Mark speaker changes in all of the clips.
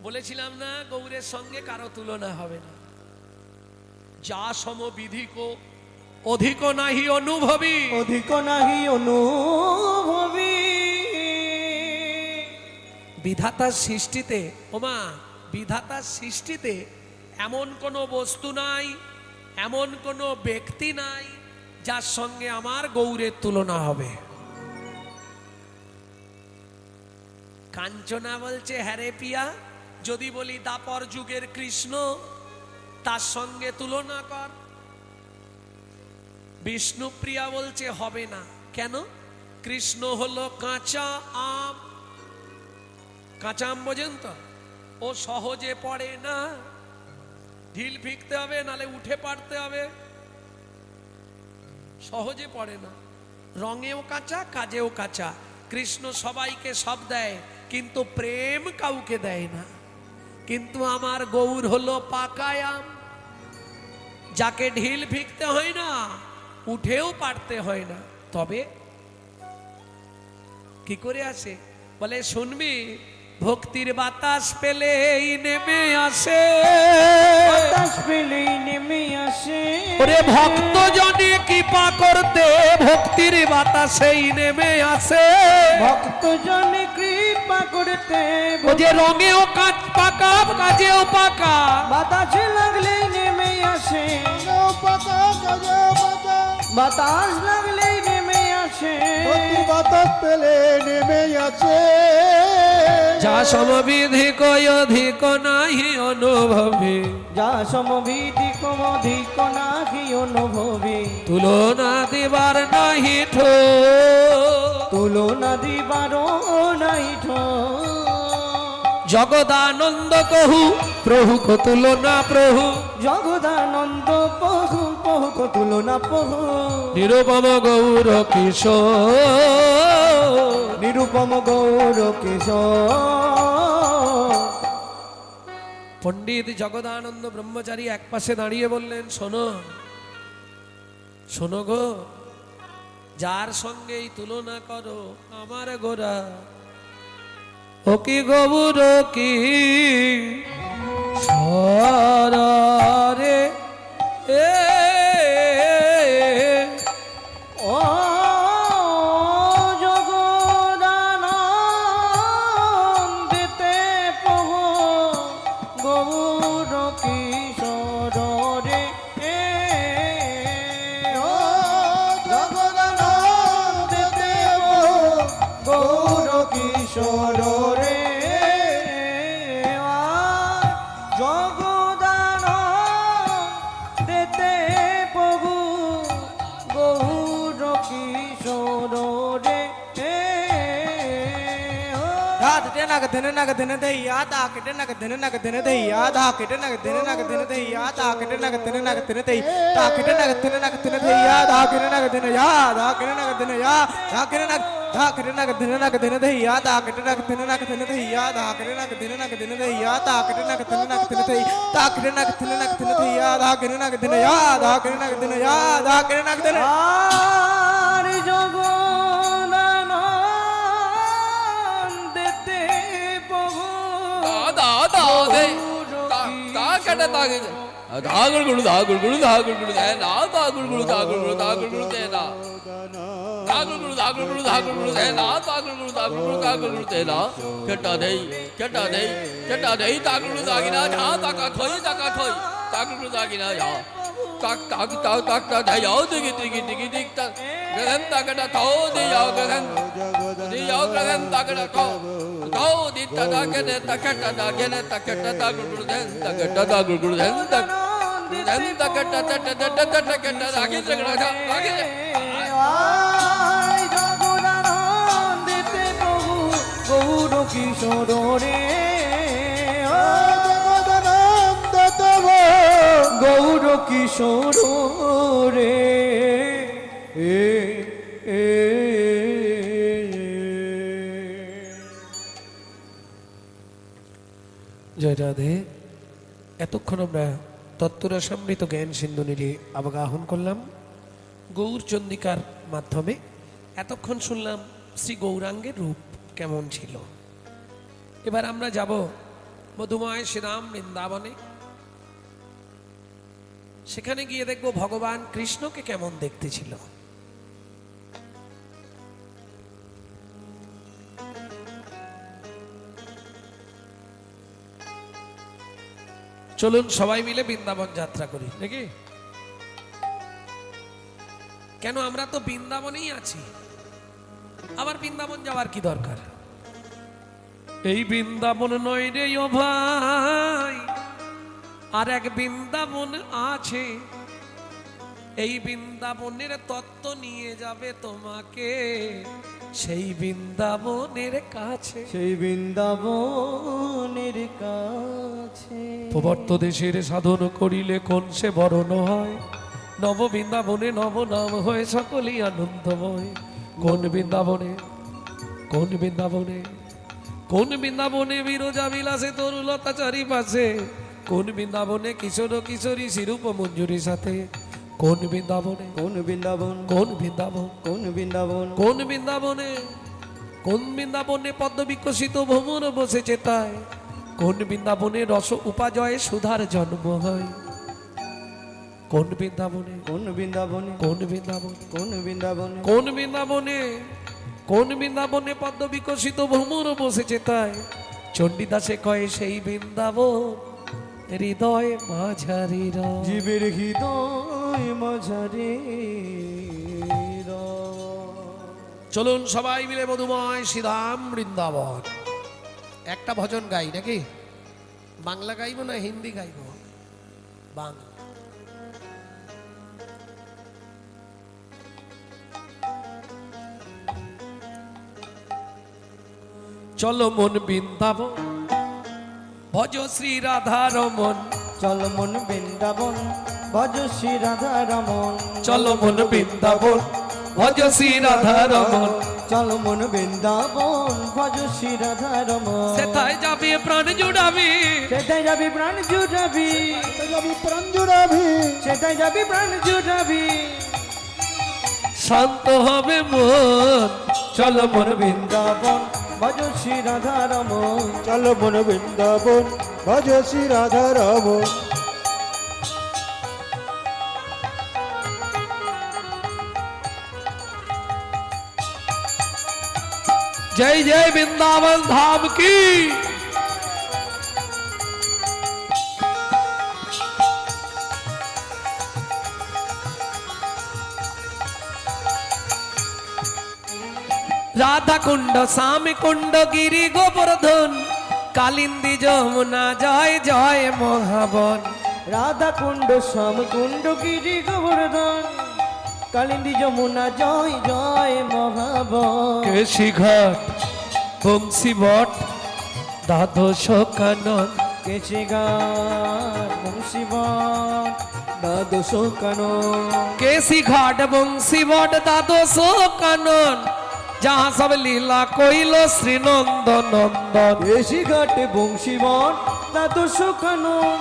Speaker 1: বলেছিলাম না গৌরের সঙ্গে কারো তুলনা হবে না। যা সমবিধিক অধিক নাহি অনুভবী,
Speaker 2: অধিক নাহি অনুভবী।
Speaker 1: বিধাতার সৃষ্টিতে, ওমা বিধাতার সৃষ্টিতে এমন কোনো বস্তু নাই, এমন কোনো ব্যক্তি নাই যার সঙ্গে আমার গৌরের তুলনা হবে। কাঞ্চনা বলছে, হ্যাঁ রে পিয়া, যদি বলি দাপর যুগের কৃষ্ণ, তার সঙ্গে তুলনা কর। বিষ্ণুপ্রিয়া বলছে হবে না। কেন? কৃষ্ণ হলো কাঁচা আম। কাঁচা আম বোঝেন তো? ও সহজে পড়ে না, ঢিল ফিকতে হবে, নালে উঠে পারতে হবে। সহজে পড়ে না, রঙেও কাঁচা, কাজেও কাঁচা। কৃষ্ণ সবাইকে সব দেয়, কিন্তু প্রেম কাউকে দেয় না। কিন্তু আমার গৌর হলো পাকা আম, যাকে ঢিল ফিকতে হয় না, উঠেও পারতে হয় না। তবে কি করে আসে? বলে শুনবি, ভক্তির বাতাস পেলেই নেমে আসে,
Speaker 2: বাতাস পেলেই নেমে আসে।
Speaker 1: ওরে ভক্ত জনে কৃপা করতে ভক্তির বাতাসেই নেমে আসে।
Speaker 2: ভক্ত জনে কৃপা করতে,
Speaker 1: ও যে রঙেও কাজ পাকা, কাজেও পাকা,
Speaker 2: বাতাসে লাগলেই নেমে আসে। বাতাস লাগলেই নেমে আসে।
Speaker 3: বাতাস পেলে নেমে আসে।
Speaker 1: যা সমবিধিক অধিক নাহি অনুভবী,
Speaker 2: যা সমবিদিক অধিক নাহি অনুভবী।
Speaker 1: তুলনা দিবার নাহি ঠো,
Speaker 2: তুলনা দিবার নাই ঠো।
Speaker 1: জগদানন্দ কহু প্রভু কো তুলনা প্রভু,
Speaker 2: জগদানন্দ প্রভু প্রভু কো তুলনা প্রভু।
Speaker 1: নিরুপম গৌর কিশোর,
Speaker 2: নিরুপম গৌর কিশোর।
Speaker 1: পণ্ডিত জগদানন্দ ব্রহ্মচারী এক পাশে দাঁড়িয়ে বললেন, শোনো শোনো গো, যার সঙ্গেই তুলনা করো আমার গোরা, ও কি গৌর কি সরে এ,
Speaker 2: ও জগদানন্দেতে প্রভু গৌর কিশোর রে। ও জগদানন্দেতে গৌর কিশোর রে। জগদানন্দেতে প্রভু গৌর কিশোর রে।
Speaker 3: Nag dinner nag dinner day yada kitten nag dinner nag dinner day yada kitten nag dinner nag dinner day yada kitten nag dinner nag dinner day ta kitten nag dinner nag dinner day yada kitten nag dinner yada kitten nag dinner ya ta kitten nag ta kitten nag dinner nag dinner day yada kitten nag dinner nag dinner day yada kitten nag dinner nag dinner day yada kitten nag dinner nag dinner day ta kitten nag dinner nag dinner day yada kitten nag dinner yada kitten nag dinner yada kitten nag dinner
Speaker 2: আর জগদানন্দেতে প্রভু
Speaker 4: দাগুল গুলো দাগুল গুলো দাগুল গুলো দেয় না, দাগুল গুলো দাগুল গুলো দাগুল গুলো দেয় না, দাগুল গুলো দাগুল গুলো দাগুল গুলো দেয় না, দাগুল গুলো দাগুল গুলো দাগুল গুলো দেয় না। কেটা দেই কেটা দেই কেটা দেই, দাগুল গুলো দাগি না, যা টাকা থই দাগুল গুলো দাগি না, যা তাক তাক তাক তাক তাক দেয় যাও দিগি দিগি দিগি দিগ তাক গেলেন তাকটা থাও দিয়ে যাও গেলেন দিয়ে যাও গেলেন তাকটা থাও থাও দিতা দাগে দে তাকটা দাগে নে তাকটা দাগুল গুলো দেন তাকটা দাগুল গুলো দেন তাক দেন তাকটা তটা তটা তটা কটা দাগে তগড়া দাগে
Speaker 2: আয় জগদানন্দেতে প্রভু গৌর কিশোর রে। গৌর কিশোর রে।
Speaker 1: জয় রাধে। এতক্ষণ আমরা তত্ত্বরসামৃত জ্ঞান সিন্ধু নিয়ে অবগাহন করলাম গৌর চন্দিকার মাধ্যমে। এতক্ষণ শুনলাম শ্রী গৌরাঙ্গের রূপ কেমন ছিল। এবার আমরা যাব মধুময় শ্রীরাম বৃন্দাবনে। সেখানে গিয়ে দেখবো ভগবান কৃষ্ণকে কেমন দেখতে ছিল। চলুন সবাই মিলে বৃন্দাবন যাত্রা করি নাকি? কেন, আমরা তো বৃন্দাবনেই আছি, আবার বৃন্দাবন যাওয়ার কি দরকার? এই বৃন্দাবন নয় রে ও ভাই, আর এক বৃন্দাবন আছে। এই বৃন্দাবনের তত্ত্ব নিয়ে যাবে তোমাকে সেই বৃন্দাবনের কাছে।
Speaker 2: সেই বৃন্দাবনের কাছে
Speaker 1: প্রবর্ত দেশের সাধন করিলে কোন সে বরণ হয়, নব বৃন্দাবনে নব নাম হয়ে সকলেই আনন্দময়। কোন বৃন্দাবনে, কোন বৃন্দাবনে, কোন বৃন্দাবনে বিরজা বিলাসে তরুলতা চারিপাশে, কোন বৃন্দাবনে কিশোর কিশোরী শিরূপ মঞ্জুরির সাথে, কোন বৃন্দাবনে,
Speaker 2: কোন বৃন্দাবন,
Speaker 1: কোন বৃন্দাবন,
Speaker 2: কোন বৃন্দাবন,
Speaker 1: কোন বৃন্দাবনে, কোন বৃন্দাবনে পদ্ম বিকশিত ভ্রমর বসেছে তাই, কোন বৃন্দাবনে রস উপাজয়ে সুধার জন্ম হয়। কোন বৃন্দাবনে,
Speaker 2: কোন বৃন্দাবনে,
Speaker 1: কোন বৃন্দাবনে,
Speaker 2: কোন বৃন্দাবনে,
Speaker 1: কোন বৃন্দাবনে, কোন বৃন্দাবনে পদ্ম বিকশিত ভ্রমর বসেছে তাই, চণ্ডীদাসে কয়ে সেই বৃন্দাবন হৃদয় মাঝারি রয়।
Speaker 2: জীবের হৃদয় মাঝারে
Speaker 1: চলুন সবাই মিলে মধুময় শ্রীরাম বৃন্দাবন। একটা ভজন গাই নাকি? বাংলা গাইবো না হিন্দি গাইবো? বাংলা। চলো মন বৃন্দাবন, ভজ শ্রী রাধা রমন।
Speaker 2: চল মন বৃন্দাবন, ভজ শ্রী রাধা রমন।
Speaker 1: চলো মন বৃন্দাবন, ভজ শ্রী রাধা রমন।
Speaker 2: চল মন বৃন্দাবন, ভজ শ্রী রাধা রমন।
Speaker 1: সেথায় যাবি প্রাণ জুড়াবি,
Speaker 2: সেটাই যাবি প্রাণ জুড়াবি,
Speaker 3: প্রাণ জুড়াবি,
Speaker 2: সেটাই যাবি প্রাণ জুড়াবি।
Speaker 1: শান্ত হবে মন। চলো মন
Speaker 2: বৃন্দাবন, ভজ শ্রী রাধা রমন।
Speaker 3: চল মন বৃন্দাবন, ভজ শ্রী রাধা রমন।
Speaker 1: जय जय वृंदावन धाम की। राधा कुंड श्याम कुंड गिरी गोवर्धन, कालिंदी যমুনা জয় জয় মহাবন।
Speaker 2: রাধা কুণ্ড শ্যাম কুণ্ড গিরি গোবর্ধন, কালিন্দী যমুনা জয় জয় মহাবন।
Speaker 1: কেশি ঘাট বংশী বট দ্বাদশ কানন।
Speaker 2: কেশি গান বংশীবন দ্বাদশ কানন।
Speaker 1: केसी घाट बंशी बट द्वादश कानन, जहाँ सब लीला कोइलो श्री नंद नंदन।
Speaker 2: কেশি ঘাটে বংশীবন দ্বাদশ কানন,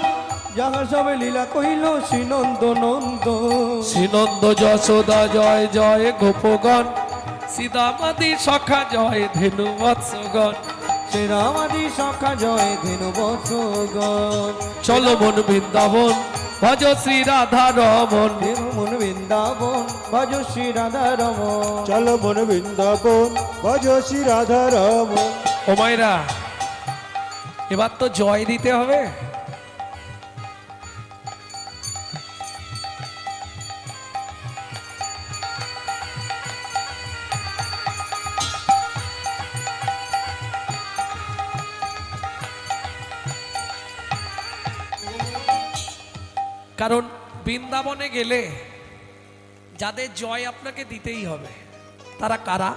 Speaker 2: যাহা সবে লীলা কহিল শ্রীনন্দ নন্দ।
Speaker 1: श्री नंद যশোদা জয় জয় গোপগণ, সীতামাদি সখা জয় ধেনু বৎসগণ।
Speaker 2: শ্রীরামাদি সখা জয় ধেনু বৎসগণ।
Speaker 1: চলো মন বৃন্দাবন, ভজ শ্রী রাধা রমন।
Speaker 2: দেব মন বৃন্দাবন, ভজ শ্রী রাধা রমন।
Speaker 3: চল মন বৃন্দাবন, ভজ শ্রী রাধা রমন।
Speaker 1: ও মায়েরা, এবার তো জয় দিতে হবে। কারণ বৃন্দাবনে গেলে যাদের জয় আপনাকে দিতেই হবে তারা কারা?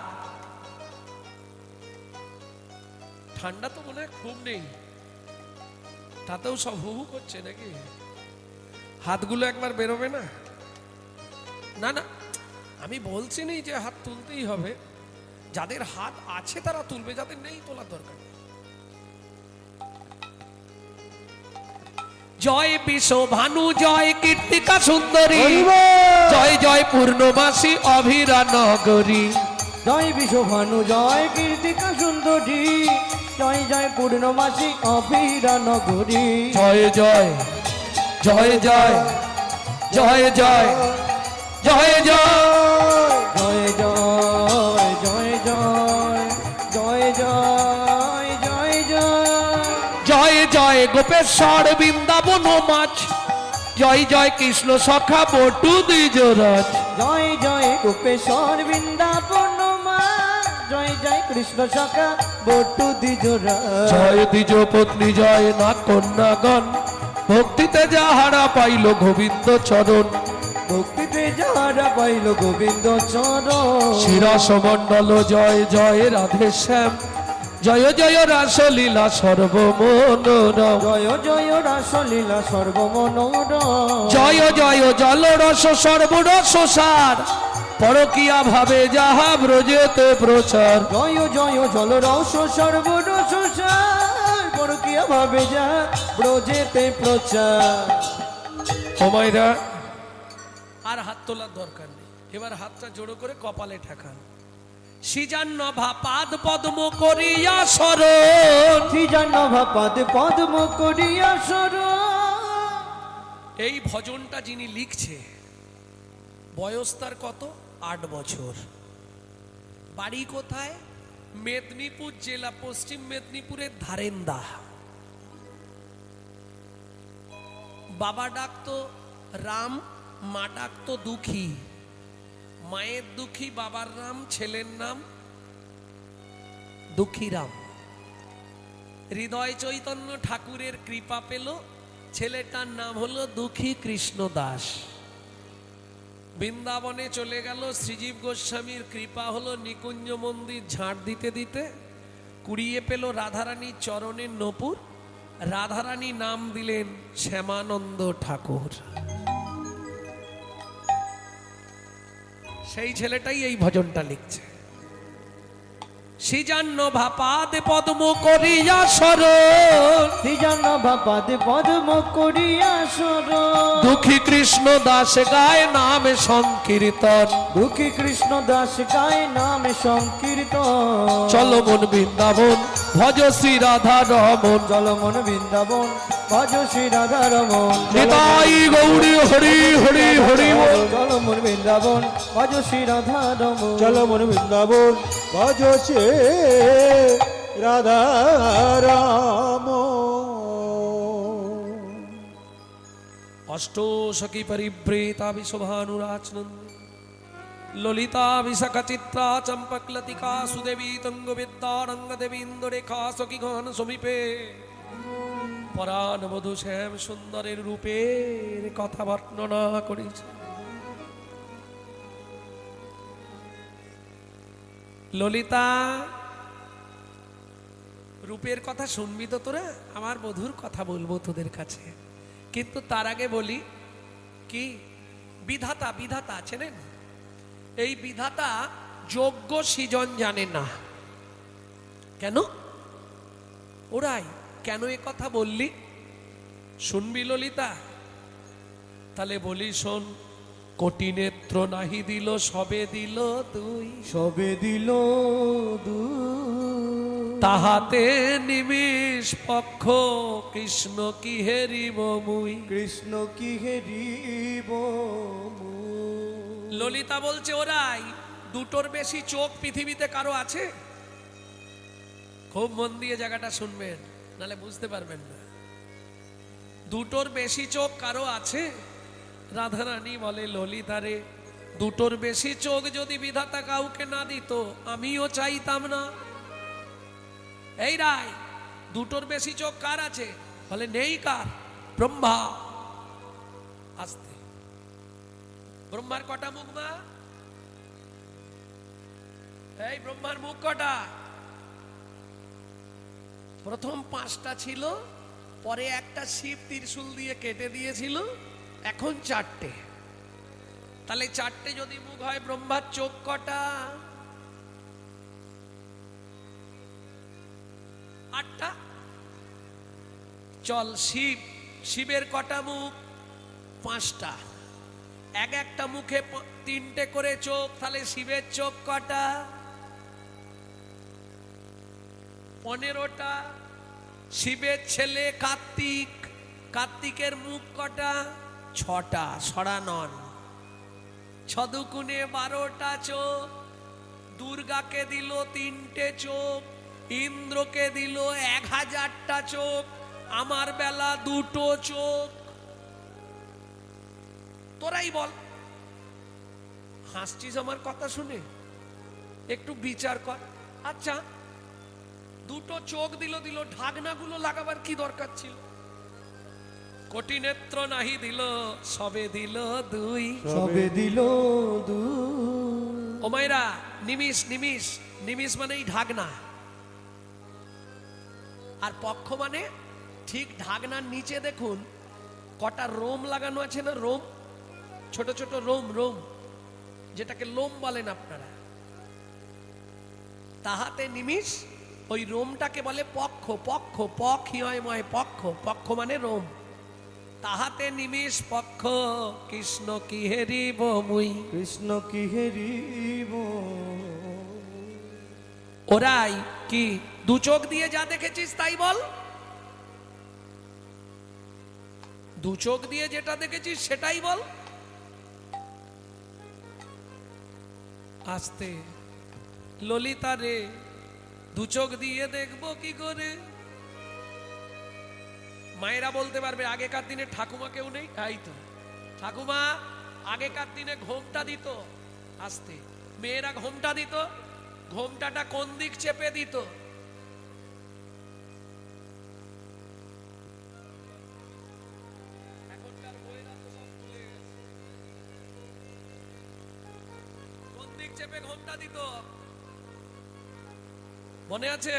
Speaker 1: ঠান্ডা তো মনে হয় খুব নেই, তাতেও সব হু হু করছে নাকি? হাতগুলো একবার বেরোবে না? না না, আমি বলছি না যে হাত তুলতেই হবে, যাদের হাত আছে তারা তুলবে, যাদের নেই তোলার দরকার নেই। জয় বিশ্ব ভানু, জয় কীর্তিকা সুন্দরী, জয় জয় পূর্ণবাসী অভিরা নগরী।
Speaker 2: জয় বিশ্বভানু, জয় কীর্তিকা সুন্দরী, জয় জয় পূর্ণমাসী অভিরা নগরী
Speaker 1: জয় জয় জয় জয় জয় জয় জয় জয়
Speaker 2: জয় জয় জয় জয় জয় জয় জয় জয়
Speaker 1: জয় জয় গোপেশ্বর বৃন্দাবন মাছ জয় জয় কৃষ্ণ সখা বটু দ্বিজরাজ
Speaker 2: জয় জয় গোপেশ্বর বৃন্দাবন মা জয় জয় কৃষ্ণ সখা বটু দ্বিজরা
Speaker 1: জয় দ্বিজ পত্নী জয় না কন্যাগণ ভক্তিতে যাহারা পাইল গোবিন্দ চরণ
Speaker 2: ভক্তিতে যারা পাইল গোবিন্দ চরণ
Speaker 1: শিরস মণ্ডল জয় জয় রাধে শ্যাম জয় জয় রাসলীলা সর্বমনোরম
Speaker 2: জয় জয় রাসলীলা সর্বমনোরম
Speaker 1: জয় জয় জলরস সর্বরস সার পরকিয়া ভাবে যাহা ব্রজেতে প্রচার
Speaker 2: জয় জয় জলরস সর্বরস সার পরকীয়া ভাবে যা ব্রজেতে প্রচার
Speaker 1: সময়রা আর হাত তোলার দরকার নেই এবার হাতটা জোড়ো করে কপালে ঠেকান সিজান্নভা পাদ পদ্ম করিয়া শরণ
Speaker 2: শ্রীজান্নভা পাদ পদ্ম করিয়া সর
Speaker 1: এই ভজনটা যিনি লিখছে বয়স তার কত 8 বছর বাড়ি কোথায় মেদিনীপুর জেলা পশ্চিম মেদিনীপুরের ধারেন্দা বাবা ডাকতো রাম মা ডাকতো দুঃখী মায়ের দুঃখী বাবার নাম ছেলের নাম দুঃখীরাম হৃদয় চৈতন্য ঠাকুরের কৃপা পেল ছেলেটার নাম হলো দুঃখী কৃষ্ণ দাস বৃন্দাবনে চলে গেল শ্রীজীব গোস্বামীর কৃপা হলো নিকুঞ্জ মন্দির ঝাড় দিতে দিতে কুড়িয়ে পেল রাধারানীর চরণের নপুর রাধারানী নাম দিলেন শ্যামানন্দ ঠাকুর সেই ছেলেটাই এই ভজনটা লিখছে সিজান্নভা পাদ পদ্ম করিয়া শরণ
Speaker 2: শ্রীজান্নভা পাদ পদ্ম করিয়া সর
Speaker 1: দুঃখী কৃষ্ণ দাস গায় নামে সংকীর্তন
Speaker 2: দুঃখী কৃষ্ণ দাস গায় নামে সংকীর্তন
Speaker 1: চলো মন বৃন্দাবন ভজ শ্রী রাধা রমন
Speaker 2: জলমন বৃন্দাবন ভজ শ্রী রাধা রমন
Speaker 1: নিতাই গৌরী হরি হরি হরি বল
Speaker 2: জলমন বৃন্দাবন ভজ শ্রী রাধা রমন
Speaker 5: চলো মন বৃন্দাবন ভজছে রাধা রাম
Speaker 1: অষ্টসখী পরিব্রেতা বিশোভানুরাচনন্দ ললিতা বিশাখা চিত্রা চম্পকলতিকা সুদেবী তঙ্গ বিদ্যা রঙ্গ দেবীন্দ্র রেখা সখী ঘন সমীপে পরাণ বধূ শ্যাম সুন্দরের রূপের কথা বর্ণনা করেছে ললিতা রূপের কথা শুনবি তো তোরা আমার বধূর কথা বলবো তোদের কাছে কিন্তু তার আগে বলি কি বিধাতা বিধাতা চেনেন এই বিধাতা যোগ্য সৃজন জানে না কেন ওরাই কেন এ কথা বললি শুনবি ললিতা তাহলে বলি শোন কোটি নেত্র নাহি দিল সবে দিল তুই
Speaker 2: সবে দিল
Speaker 1: তাহাতে নিমিষ পক্ষ কৃষ্ণ কি হেরিব মুই
Speaker 2: কৃষ্ণ কি হেরিব
Speaker 1: ললিতা বলছে ওরাই দুটোর বেশি চোখ পৃথিবীতে কারো আছে খুব মন দিয়ে জায়গাটা শুনবেন নালে বুঝতে পারবেন না দুটোর বেশি চোখ কারো আছে রাধারানী বলে ললিতারে দুটোর বেশি চোখ যদি বিধাতা কাউকে না দিত আমিও চাইতাম না এই রায় দুটোর বেশি চোখ কার আছে বলে নেই কার ব্রহ্মা আসতে ব্রহ্মার কটা মুখ মা এই ব্রহ্মার মুখ কটা প্রথম 5টা ছিল পরে একটা শিব ত্রিশূল দিয়ে কেটে দিয়েছিল এখন 4টে তাহলে 4টে যদি মুখ হয় ব্রহ্মার চোখ কটা 8টা চল শিব শিবের কটা মুখ 5টা এক একটা মুখে 3টে করে চোখ তাহলে শিবের চোখ কটা 15টা। শিবের ছেলে কার্তিক, কার্তিকের মুখ কটা? 6টা, সরা নন। ছদুকুনে 12টা চোখ। দুর্গাকে দিল 3টে চোখ, ইন্দ্রকে দিল 1000টা চোখ, আমার বেলা 2টো চোখ। তোরাই বল, হাসছিস আমার কথা শুনে? একটু বিচার কর। আচ্ছা, 2টো চোখ দিল, ঢাকনাগুলো লাগাবার কি দরকার ছিল? কোটি নেত্র নাহি দিল, সবে দিল 2।
Speaker 2: সবে দিল
Speaker 1: ও মায়েরা, নিমিষ নিমিষ, নিমিষ মানে এই ঢাকনা, আর পক্ষ মানে ঠিক ঢাকনার নিচে দেখুন কটা রোম লাগানো আছে না? রোম, ছোট ছোট রোম, রোম যেটাকে লোম বলেন আপনারা। তাহাতে নিমিষ, ওই রোমটাকে বলে পক্ষ। পক্ষ, পক্ষ হিময় পক্ষ, পক্ষ মানে রোম। তাহাতে নিমিষ পক্ষ, কৃষ্ণ কি হেরিব মুই।
Speaker 2: কৃষ্ণ কি হেরিব।
Speaker 1: ওরাই কি 2 চোখ দিয়ে যা দেখেছিস তাই বল? 2 চোখ দিয়ে যেটা দেখেছিস সেটাই বল। আস্তে, ললিতা রে, 2 চোখ দিয়ে দেখবো কি করে? মায়েরা বলতে পারবে, আগেকার দিনে ঠাকুমা কেউ নেই? তাই তো, ঠাকুমা আগেকার দিনে ঘোমটা দিত। আস্তে, মেয়েরা ঘোমটা দিত, ঘোমটাটা কোন দিক চেপে দিত? এখনকার বইয়েরা তো সব ভুলে গেছে। কোন দিক চেপে ঘোমটা দিত মনে আছে?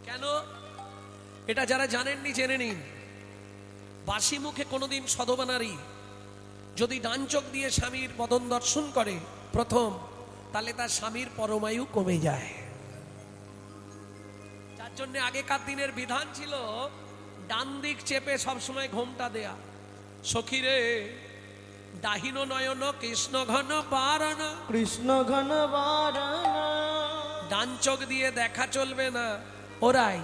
Speaker 1: কেন? এটা যারা জানেননি জেনে নিন। বাসি মুখে কোনোদিন সধবা নারী যদি ডান চোখ দিয়ে স্বামীর বদন দর্শন করে প্রথম, তাহলে তার স্বামীর পরমায়ু কমে যায়। যার জন্য আগেকার দিনের বিধান ছিল ডান দিক চেপে সবসময় ঘোমটা দেয়া। সখীরে, দাহিন নয়ন কৃষ্ণ ঘন বারণ।
Speaker 2: কৃষ্ণ ঘন বারণ।
Speaker 1: ডান চোখ দিয়ে দেখা চলবে না। ওরাই,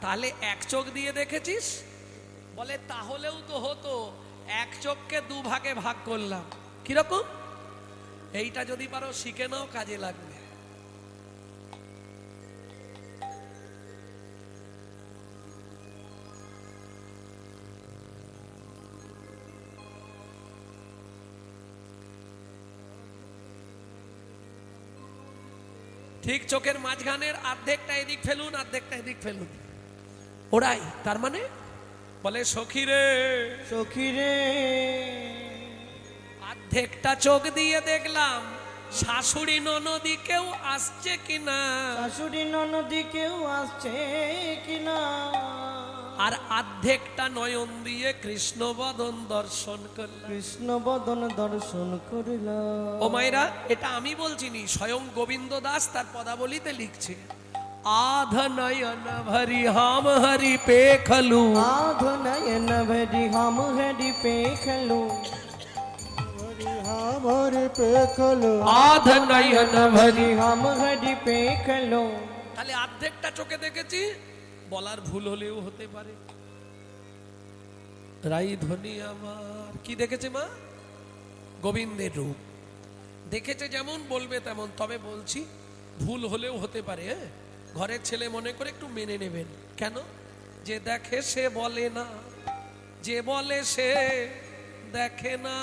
Speaker 1: তাহলে 1 চোখ দিয়ে দেখেছিস? বলে তাহলেও তো হতো, 1 চোখকে 2 ভাগে ভাগ করলাম। কিরকম? এইটা যদি পারো শিখে নাও, কাজে লাগবে। ঠিক চোখের মাঝখানের অর্ধেকটা এদিক ফেলুন, অর্ধেকটা এদিক ফেলুন। ওরাই, তার মানে বলে সখীরে,
Speaker 2: সখীরে,
Speaker 1: অর্ধেকটা চোখ দিয়ে দেখলাম শাশুড়ি ননদি কেউ আসছে কিনা,
Speaker 2: শাশুড়ি ননদি কেউ আসছে কিনা,
Speaker 1: আর অর্ধেকটা নয়ন দিয়ে কৃষ্ণ বদন দর্শন করলাম।
Speaker 2: কৃষ্ণ বদন দর্শন করিলাম।
Speaker 1: ও মায়েরা, এটা আমি বলছিনি, স্বয়ং গোবিন্দ দাস তার পদাবলিতে লিখছে। आध नयन भरी हम हरि पेखलू,
Speaker 2: आध नयन भरी हम हरि पेखलू,
Speaker 5: हमारे पेखलो
Speaker 1: आध नयन भरी।
Speaker 2: हम हरि पेखलू।
Speaker 1: তাহলে অর্ধেকটা চোখে দেখেছি, বলার ভুল হলেও হতে পারে। রাই ধ্বনি আমার কি দেখেছে মা? গোবিন্দের রূপ দেখেছে, যেমন বলবে তেমন। তবে বলছি, ভুল হলেও হতে পারে। ঘরের ছেলে মনে করে একটু মেনে নেবেন। কেন? যে দেখে সে বলে না, যে বলে সে দেখে না।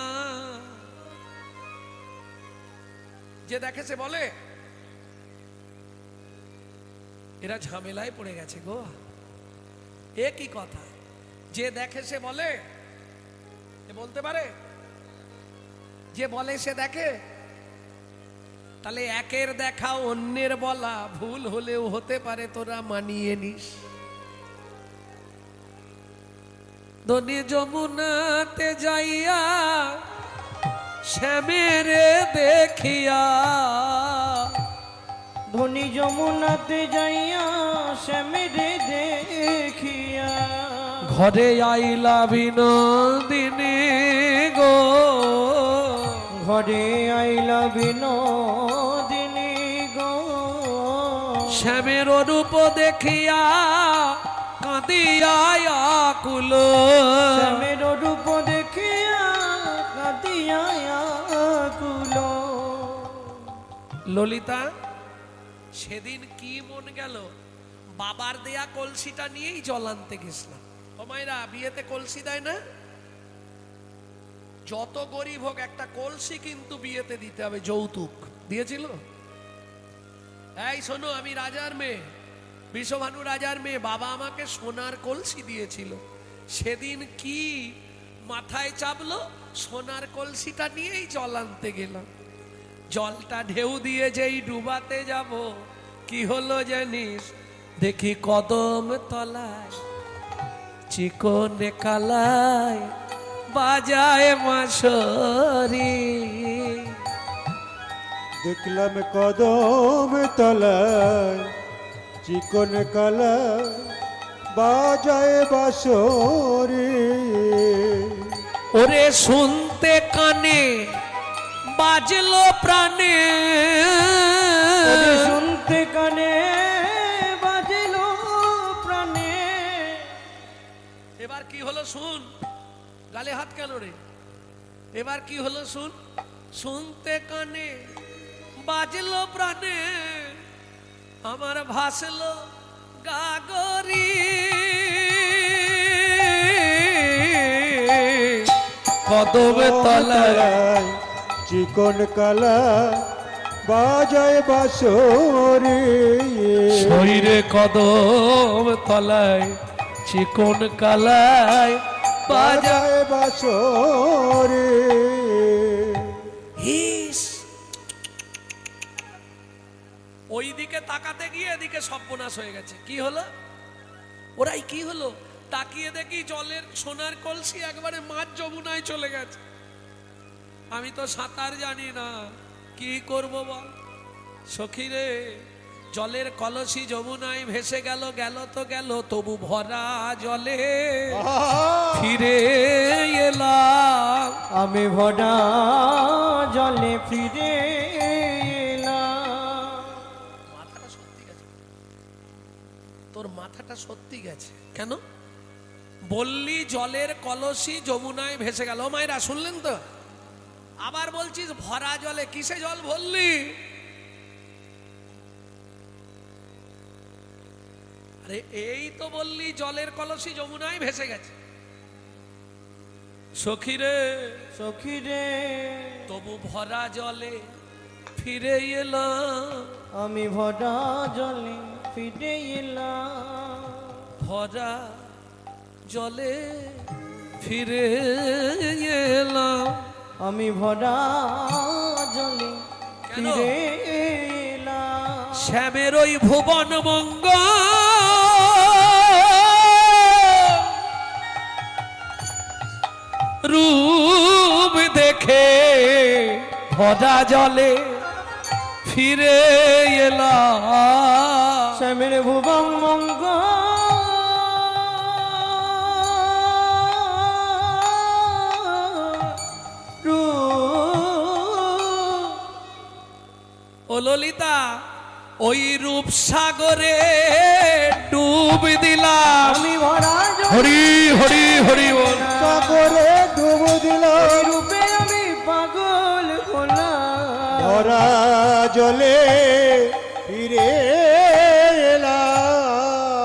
Speaker 1: যে দেখে সে বলে। এরা ঝামেলায় পড়ে গেছে গো। এ কি কথা? যে দেখে সে বলে, এ বলতে পারে? যে বলে সে দেখে? তাহলে একের দেখা অন্যের বলা ভুল হলেও হতে পারে, তোরা মানিয়ে নিস। দনি যমুনাতে যাইয়া শ্যামেরে দেখিয়া,
Speaker 2: ধনী যমুনাতে যাইয়া শ্যামেরে দেখিয়া,
Speaker 1: ঘরে আইলা বিনোদিনী গো,
Speaker 2: ঘরে আইলা বিনোদিনী গো
Speaker 1: শ্যামের রূপ দেখিয়া কাঁদিয়া আকুল
Speaker 2: শ্যামের রূপ দেখিয়া কাঁদিয়া আকুল
Speaker 1: ললিতা সেদিন কি মন গেল বাবার দেয়া কলসিটা নিয়েই জল আনতে গেছিলাম। ও মায়েরা, বিয়েতে কলসি দেয় না? যত গরিব হোক একটা কলসি কিন্তু বিয়েতে দিতে হবে, যৌতুক। দিয়েছিল? এই শোনো, আমি রাজার মেয়ে, বিশ্বভানু রাজার মেয়ে, বাবা আমাকে সোনার কলসি দিয়েছিল। সেদিন কি মাথায় চাপলো, সোনার কলসিটা নিয়েই জল আনতে গেলাম। জলটা ঢেউ দিয়ে যেই ডুবাতে যাব, কি হলো জানিস? দেখি কদম তলায় চিকনে কালায় বাজায় মাসরি।
Speaker 5: দেখলাম কদম তলায় চিকন কালা বাজায় বাঁশরি।
Speaker 1: ওরে শুনতে কানে বাজলো প্রাণে,
Speaker 2: ওরে শুনতে কানে বাজিল প্রাণে।
Speaker 1: এবার কি হলো শুন, গালে হাত কেন রে? এবার কি হলো শুন, শুনতে কানে বাজলো প্রাণে, আমার ভাসলো গাগরি। কদমে তলায়
Speaker 5: চিকন কালা বাজায় বাঁশরি।
Speaker 1: শরীরে কদম তলায় চিকন কালায় বাজায়।
Speaker 5: বাজায় বাঁশরি।
Speaker 1: হিস, ওই দিকে তাকাতে গিয়ে এদিকে সর্বনাশ হয়ে গেছে। কি হলো ওরাই, কি হলো? তাকিয়ে দেখি জলের সোনার কলসি একবারে মাঝ যমুনায় চলে গেছে। আমি তো সাঁতার জানি না, কি করব বল? সখী রে, জলের কলসি যমুনায় ভেসে গেল, গেল তো গেল, তবু ভরা জলে ফিরে এলাম।
Speaker 2: আমি ভরা জলে ফিরে এলাম।
Speaker 1: মাথাটা সত্যি গেছে, তোর মাথাটা সত্যি গেছে। কেন বললি জলের কলসি যমুনায় ভেসে গেল? মায়েরা শুনলেন তো? আবার বলছিস ভরা জলে, কিসে জল ভরলি? আরে এই তো বললি জলের কলসি যমুনায় ভেসে গেছে। সখী রে,
Speaker 2: সখী রে,
Speaker 1: তবু ভরা জলে ফিরে এলাম।
Speaker 2: আমি ভরা জলে ফিরে এলাম।
Speaker 1: ভরা জলে ফিরে এলাম।
Speaker 2: আমি ভরা জলে
Speaker 1: কেন?
Speaker 2: ফিরে এলাম।
Speaker 1: শ্যামের ওই ভুবন মঙ্গ রূপ দেখে ভরা জলে ফিরে এলাম।
Speaker 2: শ্যামের ভুবন মঙ্গ
Speaker 1: ও ললিতা, ওই রূপ সাগরে ডুব দিলাম।
Speaker 2: আমি ভরা জলে
Speaker 1: হরি হরি হরি বল।
Speaker 5: সাগরে ডুব দিলাম।
Speaker 2: রূপে আমি পাগল হলাম।
Speaker 5: ভরা জলে ফিরে এলাম।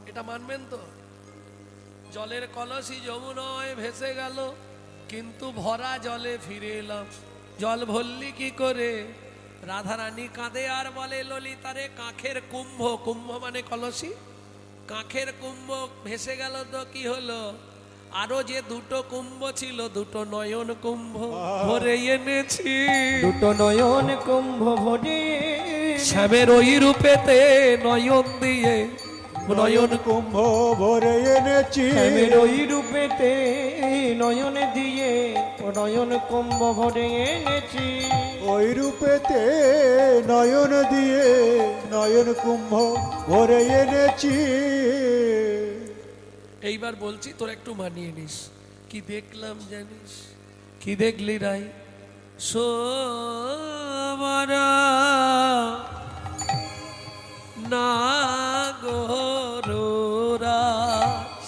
Speaker 1: এটা মানবেন তো? জলের কলসি যমুনায় ভেসে গেল, কিন্তু ভরা জলে ফিরে এলাম। জল ভরলি কি করে? রাধারানী কাঁদে আর বলে, ললিতারে কাঁখের কুম্ভ, কুম্ভ মানে কলসি, কাঁখের কুম্ভ ভেসে গেল তো কি হলো? আরো যে দুটো কুম্ভ ছিল, দুটো নয়ন কুম্ভ ভরে এনেছি।
Speaker 2: দুটো নয়ন কুম্ভ ভরে
Speaker 1: শ্যামের ওই রূপেতে নয়ন দিয়ে, নয়ন
Speaker 5: কুম্ভ ভরে এনেছি।
Speaker 2: শ্যামের ওই রূপেতে নয়ন দিয়ে নয়ন কুম্ভ ভরে এনেছি।
Speaker 5: ওই রূপেতে নয়ন দিয়ে নয়ন কুম্ভ ভরে এনেছি।
Speaker 1: এইবার বলছি তোর একটু মানিয়ে নিস। কি দেখলাম জানিস? কি দেখলি রাই সোবর নাগরাজ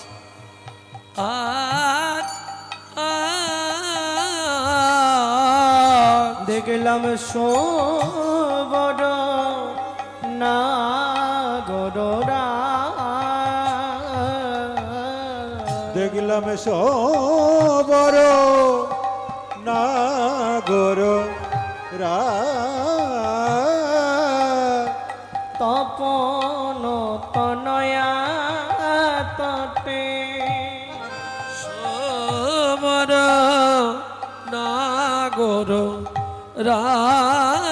Speaker 1: আজ
Speaker 2: দেখলাম সোবর নাগরা
Speaker 5: দেখলাম সবর নাগর
Speaker 2: তপন তনয়া তটে
Speaker 1: সোবর নাগর রাজ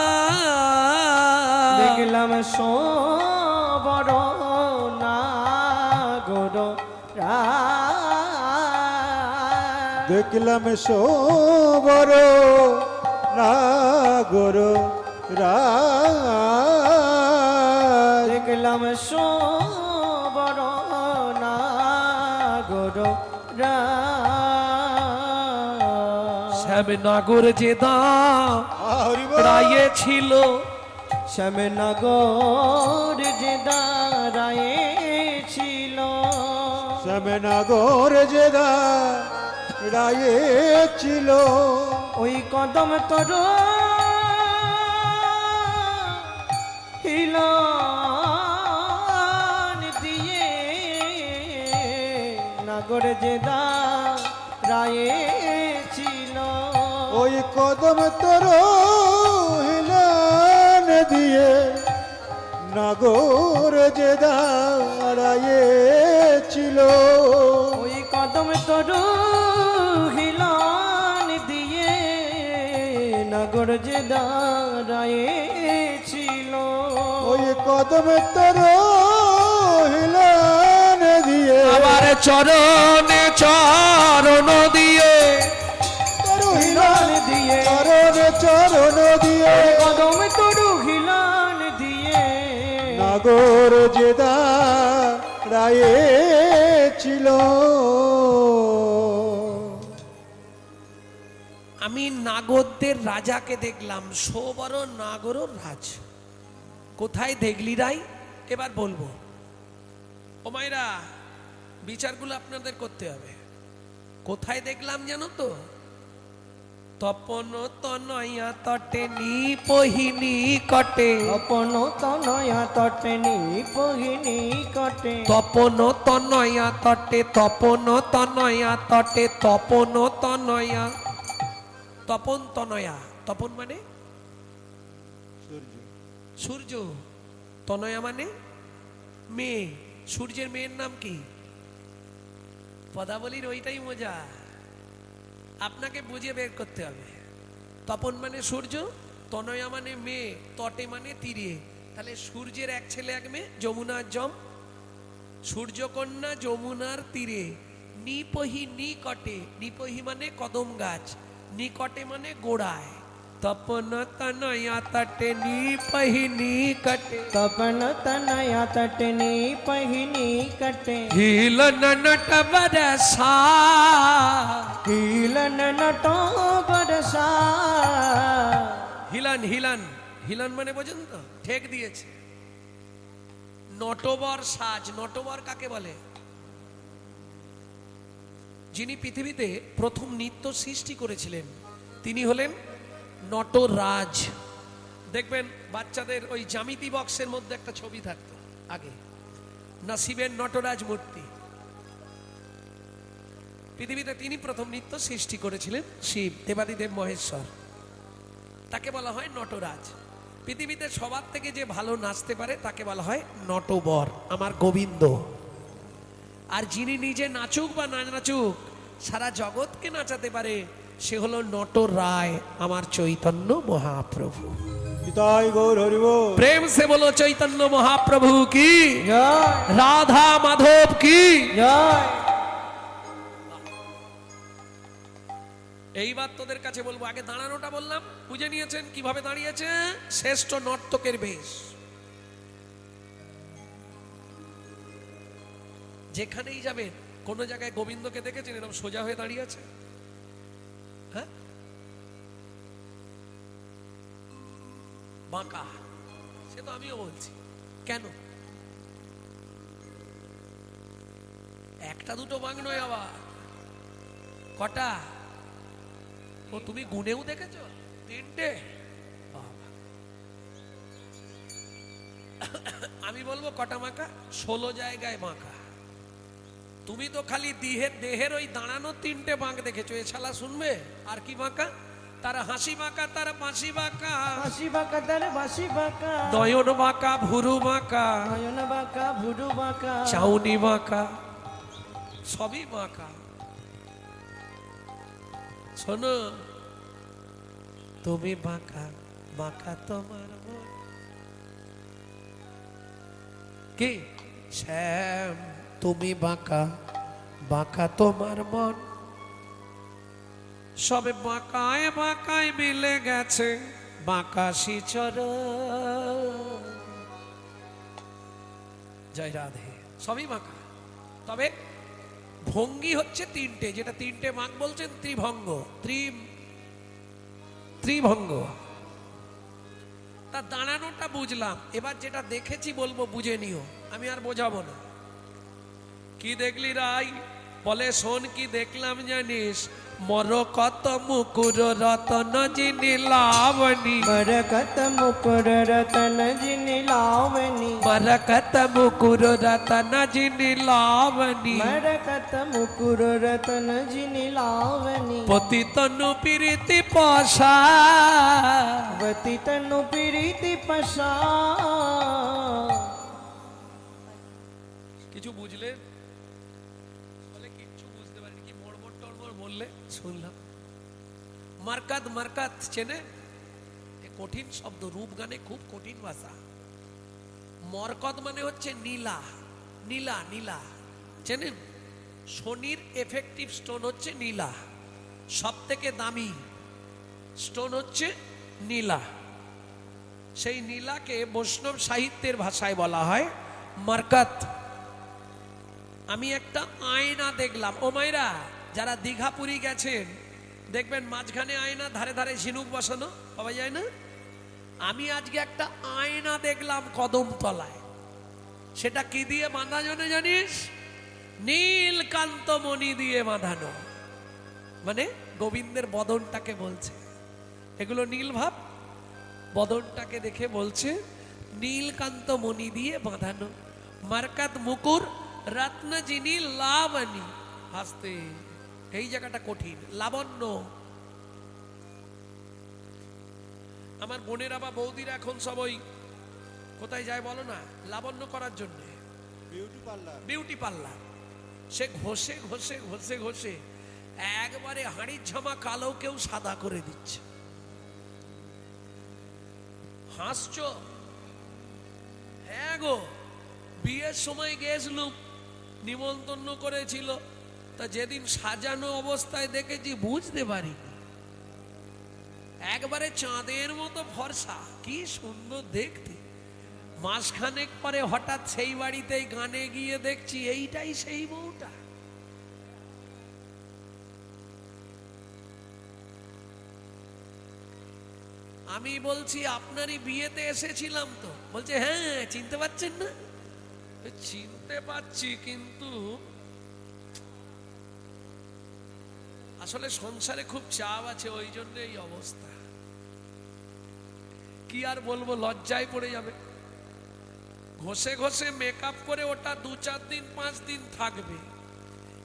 Speaker 2: দেখলাম সোবর নাগর
Speaker 5: দেখলাম সবর নাগর
Speaker 2: দেখলাম সোবর নাগর
Speaker 1: শ্যাম নাগর যে দাম রায়ে ছিল
Speaker 2: শ্যামনগর যে দাঁড়ায়ে ছিল
Speaker 5: শ্যামনগর যে দাঁড়ায়ে ছিল
Speaker 2: ওই কদম তোর হিলন দিয়ে নাগর যে দাঁড়ায়ে ছিল
Speaker 5: ওই কদম তোর হিলান দিয়ে নাগর যে দাঁড়ায়ে ছিল
Speaker 2: ওই কদম তোর হিলন দিয়ে নাগর যে দাঁড়ায়ে ছিল
Speaker 5: ওই কদম তোর হিলান দিয়ে
Speaker 1: আমার চরণে চরণ দিয়ে
Speaker 5: তোর
Speaker 2: হিলন দিয়ে
Speaker 5: চরণ দিয়ে
Speaker 2: কদম তোর হিলন দিয়ে
Speaker 5: নাগর যে দাঁড়ায়ে ছিল
Speaker 1: আমি নাগরদের রাজাকে দেখলাম সোবর নাগর রাজ কোথায় দেখলি রাই এবার বলবো ও মায়েরা বিচারগুলো আপনাদের করতে হবে কোথায় দেখলাম জানো তো তপন তনয়া তটে নিপহিনী কটে
Speaker 2: অপন তনয়া তটে নিপহিনী কটে
Speaker 1: তপন তনয়া তটে তপন তনয়া তটে তপন তনয়া তপন তনয়া তপন মানে সূর্য তনয়া মানে মেয়ে সূর্যের মেয়ের নাম কি পদাবলীর ওইটাই মজা আপনাকে বুঝে বের করতে হবে তপন মানে সূর্য তনয়া মানে মেয়ে তটে মানে তীরে তাহলে সূর্যের এক ছেলে এক মেয়ে যমুনার জম সূর্যকন্যা যমুনার তীরে নিপহি নিকটে নিপহি মানে কদম গাছ নিকটে মানে গোড়ায় তপন তনয়া তটে নিপহি নিকটে
Speaker 2: তপন তনয়া তটে নিপহিনী কটে
Speaker 1: হিলন নট বরসা
Speaker 2: হিলন নটো বরসা
Speaker 1: হিলন হিলন হিলন মানে বোঝেন তো ঠেক দিয়েছে নটবর সাজ নটবর কাকে বলে যিনি পৃথিবীতে প্রথম নৃত্য সৃষ্টি করেছিলেন তিনি হলেন নটরাজ দেখবেন বাচ্চাদের ওই জ্যামিতি বক্সের মধ্যে একটা ছবি থাকতো আগে নসিবের নটরাজ মূর্তি পৃথিবীতে তিনি প্রথম নৃত্য সৃষ্টি করেছিলেন শিব দেবাদিদেব মহেশ্বর তাকে বলা হয় নটরাজ পৃথিবীতে সবার থেকে যে ভালো নাচতে পারে তাকে বলা হয় নটবর আমার গোবিন্দ আর যিনি নিজে নাচুক বা না নাচুক সারা জগৎকে নাচাতে পারে সে হলো নটরায় আমার চৈতন্য মহাপ্রভু
Speaker 5: নিতাই গৌর হরি বল।
Speaker 1: প্রেম সে বলো চৈতন্য মহাপ্রভু কি
Speaker 2: জয়
Speaker 1: রাধা মাধব কি
Speaker 2: জয়
Speaker 1: এইবার তোদের কাছে বলবো আগে দাঁড়ানোটা বললাম বুঝে নিয়েছেন কিভাবে দাঁড়িয়েছে শ্রেষ্ঠ নর্তকের বেশ যেখানেই যাবেন কোন জায়গায় গোবিন্দকে দেখেছেন এরকম সোজা হয়ে দাঁড়িয়ে আছে হ্যাঁ বাঁকা, সে তো আমিও বলছি। কেন? একটা দুটো বাঁক নয়, আবার কটা? ও তুমি গুনেও দেখেছো? 3টে। আমি বলবো কটা বাঁকা? 16 জায়গায় বাঁকা। তুমি তো খালি দেহের ওই দাঁড়ানো 3টে বাঁক দেখেছো, এছাড়া শুনবে আর কি বাঁকা? তার হাসি বাঁকা, তার বাঁশি বাঁকা,
Speaker 2: হাসি বাঁকা তার বাঁশি বাঁকা,
Speaker 1: নয়ন বাঁকা, ভুরু বাঁকা,
Speaker 2: নয়ন বাঁকা, ভুরু বাঁকা,
Speaker 1: চাউনি বাঁকা, সবই বাঁকা। শোনো, তুমি বাঁকা, বাঁকা তোমার মন। কি শ্যাম, তুমি বাঁকা, বাঁকা তোমার মন। সবে বাঁকায় বাঁকায় মিলে গেছে বাঁকাশি চরণ। জয় রাধে। সবই বাঁকা, তবে ভঙ্গি হচ্ছে 3টে, যেটা 3টে বাঁক বলছেন ত্রিভঙ্গ, ত্রিভঙ্গ। তা দাঁড়ানোটা বুঝলাম, এবার যেটা দেখেছি বলবো, বুঝে নিও, আমি আর বোঝাবো না। কি দেখলি রাই? বলে শোন কি দেখলাম জানিস? মরকত মুকুর রতন জিনি লাবণী,
Speaker 2: बरकत मुकुर रतन जिनि लावनी,
Speaker 1: मरकत मुकुर रतन जिनि लावणी,
Speaker 2: बरकत मुकुर रतन जिनि लावनी,
Speaker 1: पति तनु पीरिति पाशा,
Speaker 2: वती तनु पीरिति पशा।
Speaker 1: কিছু বুঝলে? বলে কিচ্ছু বুঝতে পারিনি। কি মড়মড় টড়মড় বললে শুনলাম। মার্কাত, মার্কাত চেনে? কঠিন শব্দ, রূপ গানে খুব কঠিন ভাষা। মরকত মানে হচ্ছে নীলা, নীলা, নীলা চেনেন? শনির এফেক্টিভ স্টোন হচ্ছে নীলা, সব থেকে দামি স্টোন হচ্ছে নীলা। সেই নীলাকে বৈষ্ণব সাহিত্যের ভাষায় বলা হয় মার্কাত। আমি একটা আয়না দেখলাম। ও মাইরা, যারা দীঘা পুরী গেছেন দেখবেন মাঝখানে আয়না, ধারে ধারে ঝিনুক বসানো, পাওয়া যায় না? আমি আজকে একটা আয়না দেখলাম কদমতলায়। সেটা কি দিয়ে বাঁধা জানিস? নীলকান্ত মণি দিয়ে বাঁধানো। মানে গোবিন্দের বদনটাকে বলছে, এগুলো নীল ভাব, বদনটাকে দেখে বলছে নীলকান্ত মণি দিয়ে বাঁধানো। মার্কাত মুকুর রত্ন জিনি লাবণী। হাসতে, এই জায়গাটা কঠিন। লাবণ্য, আমার বোনেরা বা বৌদিরা এখন সবাই কোথায় যায় বলো না? লাবণ্য করার জন্য
Speaker 5: বিউটি পার্লার।
Speaker 1: Beauty parlour. সে ঘষে ঘষে ঘষে ঘষে একবারে হাঁড়ির ঝামা কালো কেউ সাদা করে দিচ্ছে। হাসছো? হ্যাঁ গো, বিয়ের সময় গেছিলাম, নিমন্ত্রণ করেছিল, তা যেদিন সাজানো অবস্থায় দেখেছি বুঝতে পারিনি। একবারে চাঁদের মতো ফর্সা, কি সুন্দর দেখতে। মাসখানেক পরে হঠাৎ সেই বাড়িতেই গানে গিয়ে দেখছি এইটাই সেই বউটা। আমি বলছি আপনারই বিয়েতে এসেছিলাম তো। বলছে হ্যাঁ, চিনতে পারছেন না? চিনতে পারছি, কিন্তু আসলে সংসারে খুব চাপ আছে, ওই জন্য এই অবস্থা। কি আর বলবো, লজ্জায় পড়ে যাবে। ঘষে ঘষে মেকআপ করে ওটা 2-4 দিন 5 দিন থাকবে,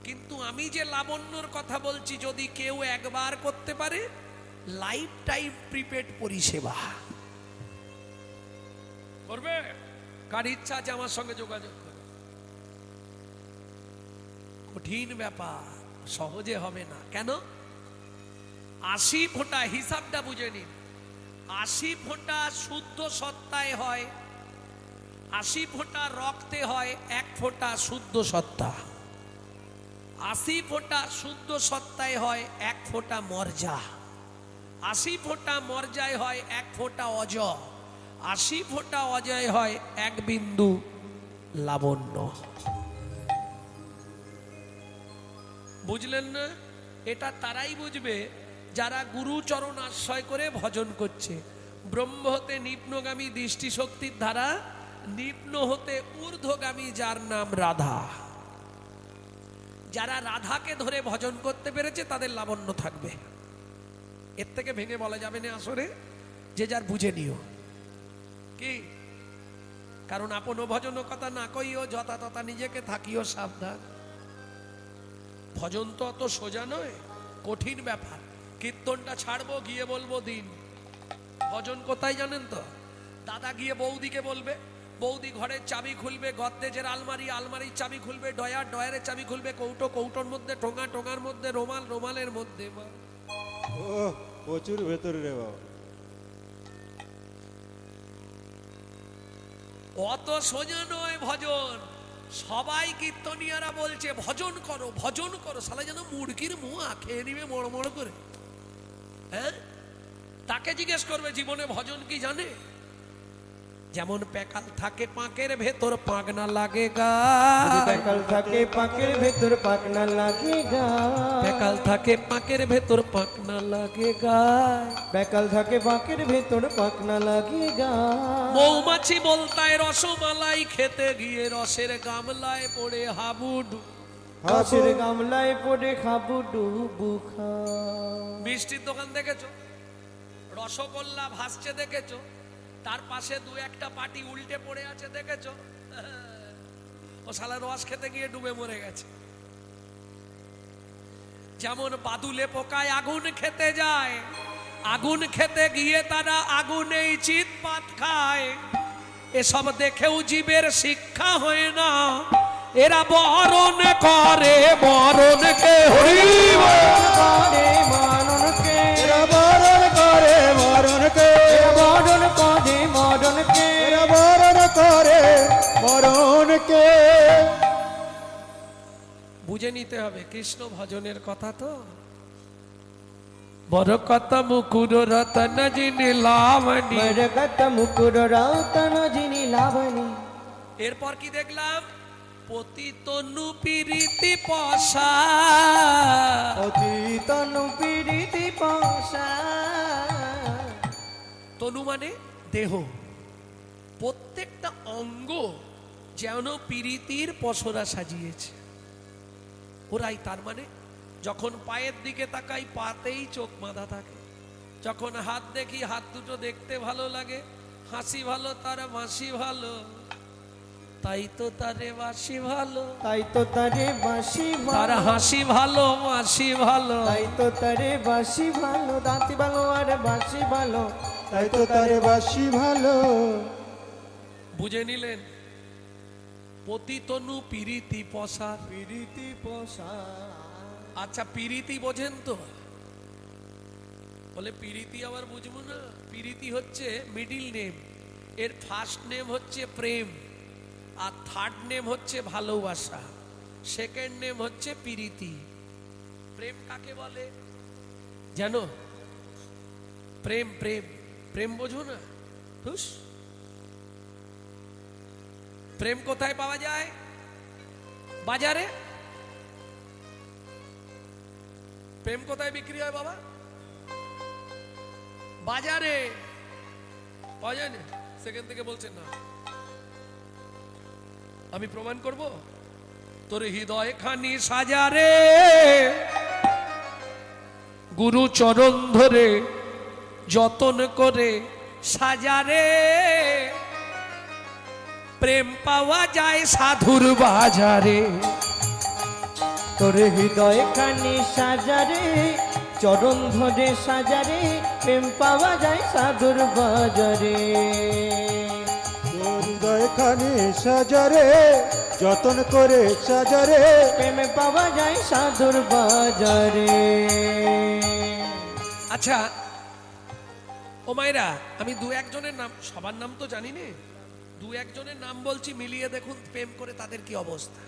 Speaker 1: কিন্তু আমি যে লাবণ্যর কথা বলছি, যদি কেউ একবার করতে পারে, লাইফ টাইম প্রিপেড পরিষেবা করবে। কার ইচ্ছা আছে আমার সঙ্গে যোগাযোগ করবে। কঠিন ব্যাপার, সহজে হবে না। কেন? 80 ফোঁটা, হিসাবটা বুঝে নিন। 80 ফোঁটা শুদ্ধ সত্তায় হয়, 80 ফোঁটা রক্তে হয়, 1 ফোঁটা শুদ্ধ সত্তা। 80 ফোঁটা শুদ্ধ সত্তায় হয়, 1 ফোঁটা মর্যা। 80 ফোঁটা মর্যায় হয়, 1 ফোঁটা অজ। 80 ফোঁটা অজয় হয়, 1 বিন্দু লাবণ্য। বুঝলেন না? এটা তারাই বুঝবে যারা গুরু চরণ আশ্রয় করে ভজন করছে। ব্রহ্ম হতে নিম্নগামী দৃষ্টিশক্তির ধারা, নিম্ন হতে ঊর্ধ্বগামী, যার নাম রাধা। যারা রাধাকে ধরে ভজন করতে পেরেছে তাদের লাবণ্য থাকবে, এর থেকে ভেঙে বলা যাবে না আসরে, যে যার বুঝে নিও কি। কারণ আপন ভজন কথা না কইও, যথা তথা নিজেকে থাকিও সাবধান। ভজন তো অত সোজা নয়, কঠিন ব্যাপার। কীর্তনটা ছাড়বো, গিয়ে বলবো দিন। ভজন কোথায় জানেন তো? দাদা গিয়ে বৌদিকে বলবে, বৌদি ঘরের চাবি খুলবে, গদ্দেজের আলমারি, আলমারির চাবি খুলবে, ডয়ার, ডয়ারের চাবি খুলবে, কৌটো, কৌটোর মধ্যে ঠোঙা, ঠোঙার মধ্যে রুমাল, রুমালের মধ্যে মা।
Speaker 5: ও প্রচুর ভেতরে রে বাবা।
Speaker 1: অত সোজা নয় ভজন। সবাই কীর্তনিয়ারা বলছে ভজন করো, ভজন করো, শালা যেন মুরগির মুয়া খেয়ে নিবে মড় মড় করে। হ্যাঁ, তাকে জিজ্ঞেস করবে জীবনে ভজন কি জানে? যেমন প্যাকাল থাকে পাঁকের ভেতর, পাক না লাগে গায়ে।
Speaker 2: প্যাকাল থাকে পাকের ভেতর, পাক না লাগে গায়ে।
Speaker 1: প্যাকাল থাকে পাঁকের ভেতর, পাক না লাগে গায়ে।
Speaker 2: প্যাকাল থাকে পাকের ভেতর, পাক না লাগে গায়ে।
Speaker 1: মৌমাছি বলতায় রসমালাই খেতে গিয়ে রসের গামলায় পড়ে হাবুডু।
Speaker 2: রসের গামলায় পড়ে খাবু ডুবু খা।
Speaker 1: মিষ্টির দোকান দেখেছো? রসগোল্লা ভাসছে দেখেছো? তার পাশে দু একটা পাটি উল্টে পড়ে আছে দেখেছো? ও শালা রস খেতে গিয়ে ডুবে মরে গেছে। যেমন বাদুলে পোকায় আগুন খেতে যায়, আগুন খেতে গিয়ে তারা আগুনেই চিৎপাত খায়। এসব দেখেও জীবের শিক্ষা হয় না, এরা বরণ করে মরণকে। হরিব
Speaker 2: করে মরণকে,
Speaker 5: এরা বরণ করে মরণকে,
Speaker 2: মরণ করে মরণকে।
Speaker 5: এরা বরণ করে মরণকে।
Speaker 1: বুঝে নিতে হবে কৃষ্ণ ভজনের কথা তো। বড় কথা মুকুর রতন যিনি লাবণী।
Speaker 2: মরগত মুকুর রতন যিনি লাবণী।
Speaker 1: এরপর কি দেখলাম? পতি তনু পিরিতি পশা।
Speaker 2: অতীত পীড়িতি পাশা।
Speaker 1: তনু মানে দেহ, প্রত্যেকটা অঙ্গ যেন পিরিতির পসরা সাজিয়েছে ওরাই। তার মানে যখন পায়ের দিকে তাকাই পাতেই চোখ বাঁধা থাকে, যখন হাত দেখি হাত দুটো দেখতে ভালো লাগে, হাসি ভালো তার বাঁশি ভালো, তাই তো তারে বাঁশি ভালো।
Speaker 2: তাই তো তারে বাঁশি
Speaker 1: তার
Speaker 2: ভালো,
Speaker 1: হাসি ভালো বাঁশি ভালো।
Speaker 2: তাই তো তারে বাঁশি ভালো, দাঁতি ভালো আর বাঁশি ভালো।
Speaker 5: তাই তো তারে বাসি ভালো।
Speaker 1: বুঝে নিলেন? পতিতনু পিরিতি পসার।
Speaker 2: পীড়িতি পোষা।
Speaker 1: আচ্ছা পিরিতি বোঝেন তো? বলে পিরিতি আবার বুঝবো না? পিরিতি হচ্ছে মিডিল নেম, এর ফার্স্ট নেম হচ্ছে প্রেম, আর থার্ড নেম হচ্ছে ভালোবাসা, সেকেন্ড নেম হচ্ছে পিরিতি। প্রেম কাকে বলে জানো? প্রেম প্রেম প্রেম বোঝো না? হুস, প্রেম কোথায় পাওয়া যায়? বাজারে। প্রেম কোথায় বিক্রি হয় বাবা? বাজারে। পাওয়া যায় না? সেখান থেকে বলছেন না, আমি প্রমাণ করব। তোর হৃদয় খানি সাজারে, গুরু চরণ ধরে যতন করে সাজারে। প্রেম পাওয়া যায় সাধুর বাজারে।
Speaker 2: তোর হৃদয় খানি সাজারে, চরণ ধরে সাজারে। প্রেম পাওয়া যায় সাধুর বাজারে।
Speaker 5: তোর হৃদয় খানি সাজারে, যতন করে সাজারে।
Speaker 2: প্রেম পাওয়া যায় সাধুর বাজারে।
Speaker 1: আচ্ছা ও মায়েরা, আমি দু একজনের নাম, সবার নাম তো জানি না, দু একজনের নাম বলছি, মিলিয়ে দেখুন প্রেম করে তাদের কি অবস্থা।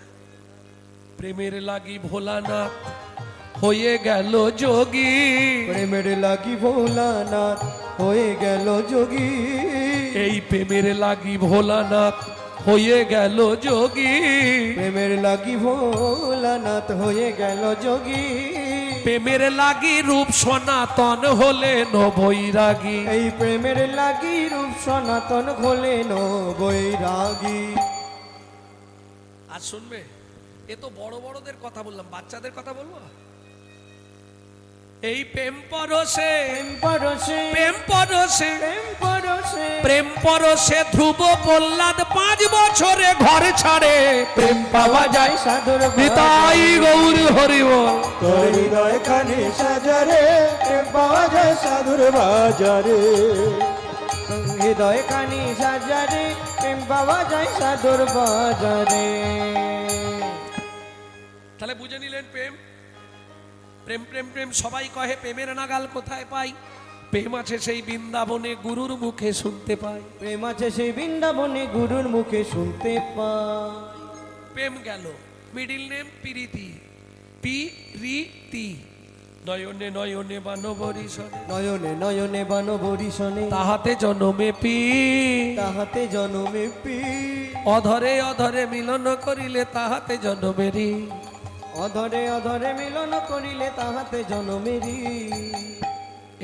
Speaker 1: প্রেমের লাগি ভোলানাথ হয়ে গেল যোগী।
Speaker 2: প্রেমের লাগি ভোলানাথ হয়ে গেল যোগী।
Speaker 1: এই প্রেমের লাগি ভোলানাথ হয়ে গেল যোগী।
Speaker 2: প্রেমের লাগি ভোলানাথ হয়ে গেল যোগী।
Speaker 1: প্রেমের লাগি রূপ সনাতন হলেন বৈরাগী।
Speaker 2: এই প্রেমের লাগি রূপ সনাতন হলেন বৈরাগী।
Speaker 1: আর শুনবে, এ তো বড় বড়দের কথা বললাম, বাচ্চাদের কথা বলবো। এই প্রেম পরশে
Speaker 2: প্রেম পরশে
Speaker 1: প্রেম পরশে
Speaker 2: প্রেম পরশে
Speaker 1: প্রেম পরশে ধ্রুব প্রহ্লাদ 5 বছরে ঘর ছাড়ে প্রেম পাওয়া যায়
Speaker 2: সাধুর
Speaker 1: নিতাই গৌর হরি বল।
Speaker 5: তোর হৃদয় খানি সাজারে প্রেম পাওয়া যায় সাধুর বাজারে।
Speaker 2: হৃদয় কানি সাজারে প্রেম পাওয়া যায় সাধুর বাজারে।
Speaker 1: তাহলে বুঝে নিলেন প্রেম প্রেম প্রেম প্রেম সবাই কহে, প্রেমের নাগাল কোথায় পাই? প্রেম আছে সেই বৃন্দাবনে গুরুর মুখে শুনতে পাই।
Speaker 2: প্রেম আছে সেই বৃন্দাবনে গুরুর মুখে শুনতে পাই।
Speaker 1: প্রেম গেল, মিডিল নেম প্রীতি, পিরিতি। নয়নে নয়নে বানবরিশনে
Speaker 2: নয়নে নয়নে বান বরিশনে
Speaker 1: তাহাতে জনমে পি,
Speaker 2: তাহাতে জনমে পি।
Speaker 1: অধরে অধরে মিলন করিলে তাহাতে জনমেরি।
Speaker 2: অধরে অধরে মিলন করিলে তাহাতে জনমেরি।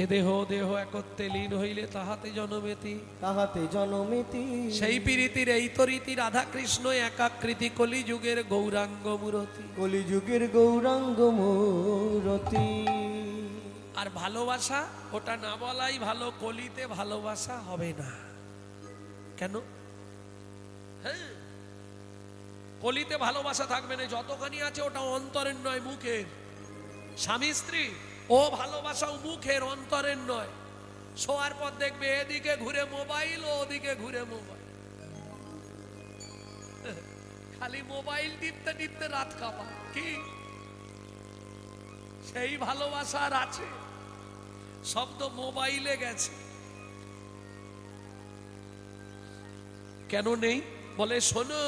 Speaker 1: এ দেহ দেহ একত্রে লীন হইলে তাহাতে জনমেতি।
Speaker 2: তাহাতে জনমেতি।
Speaker 1: সেই প্রীতির এই তরিতি রাধা কৃষ্ণ একাকৃতি কলিযুগের গৌরাঙ্গ মূরতি।
Speaker 2: কলিযুগের গৌরাঙ্গ মূরতি।
Speaker 1: আর ভালোবাসা ওটা না বলাই ভালো, কলিতে ভালোবাসা হবে না। কেন? হ্যাঁ, কলিতে ভালোবাসা থাকবে না, যতখানি আছে ওটা অন্তরের নয়, মুখের। স্বামী স্ত্রী ও ভালোবাসাও মুখের, অন্তরের নয়। শোয়ার পর দেখবে এদিকে ঘুরে মোবাইল, ও ওদিকে ঘুরে মোবাইল, খালি মোবাইল টিপতে টিপতে রাত কাপা। কি সেই ভালোবাসা আর আছে? সব তো মোবাইলে গেছে। কেন নেই? বলে শোনো,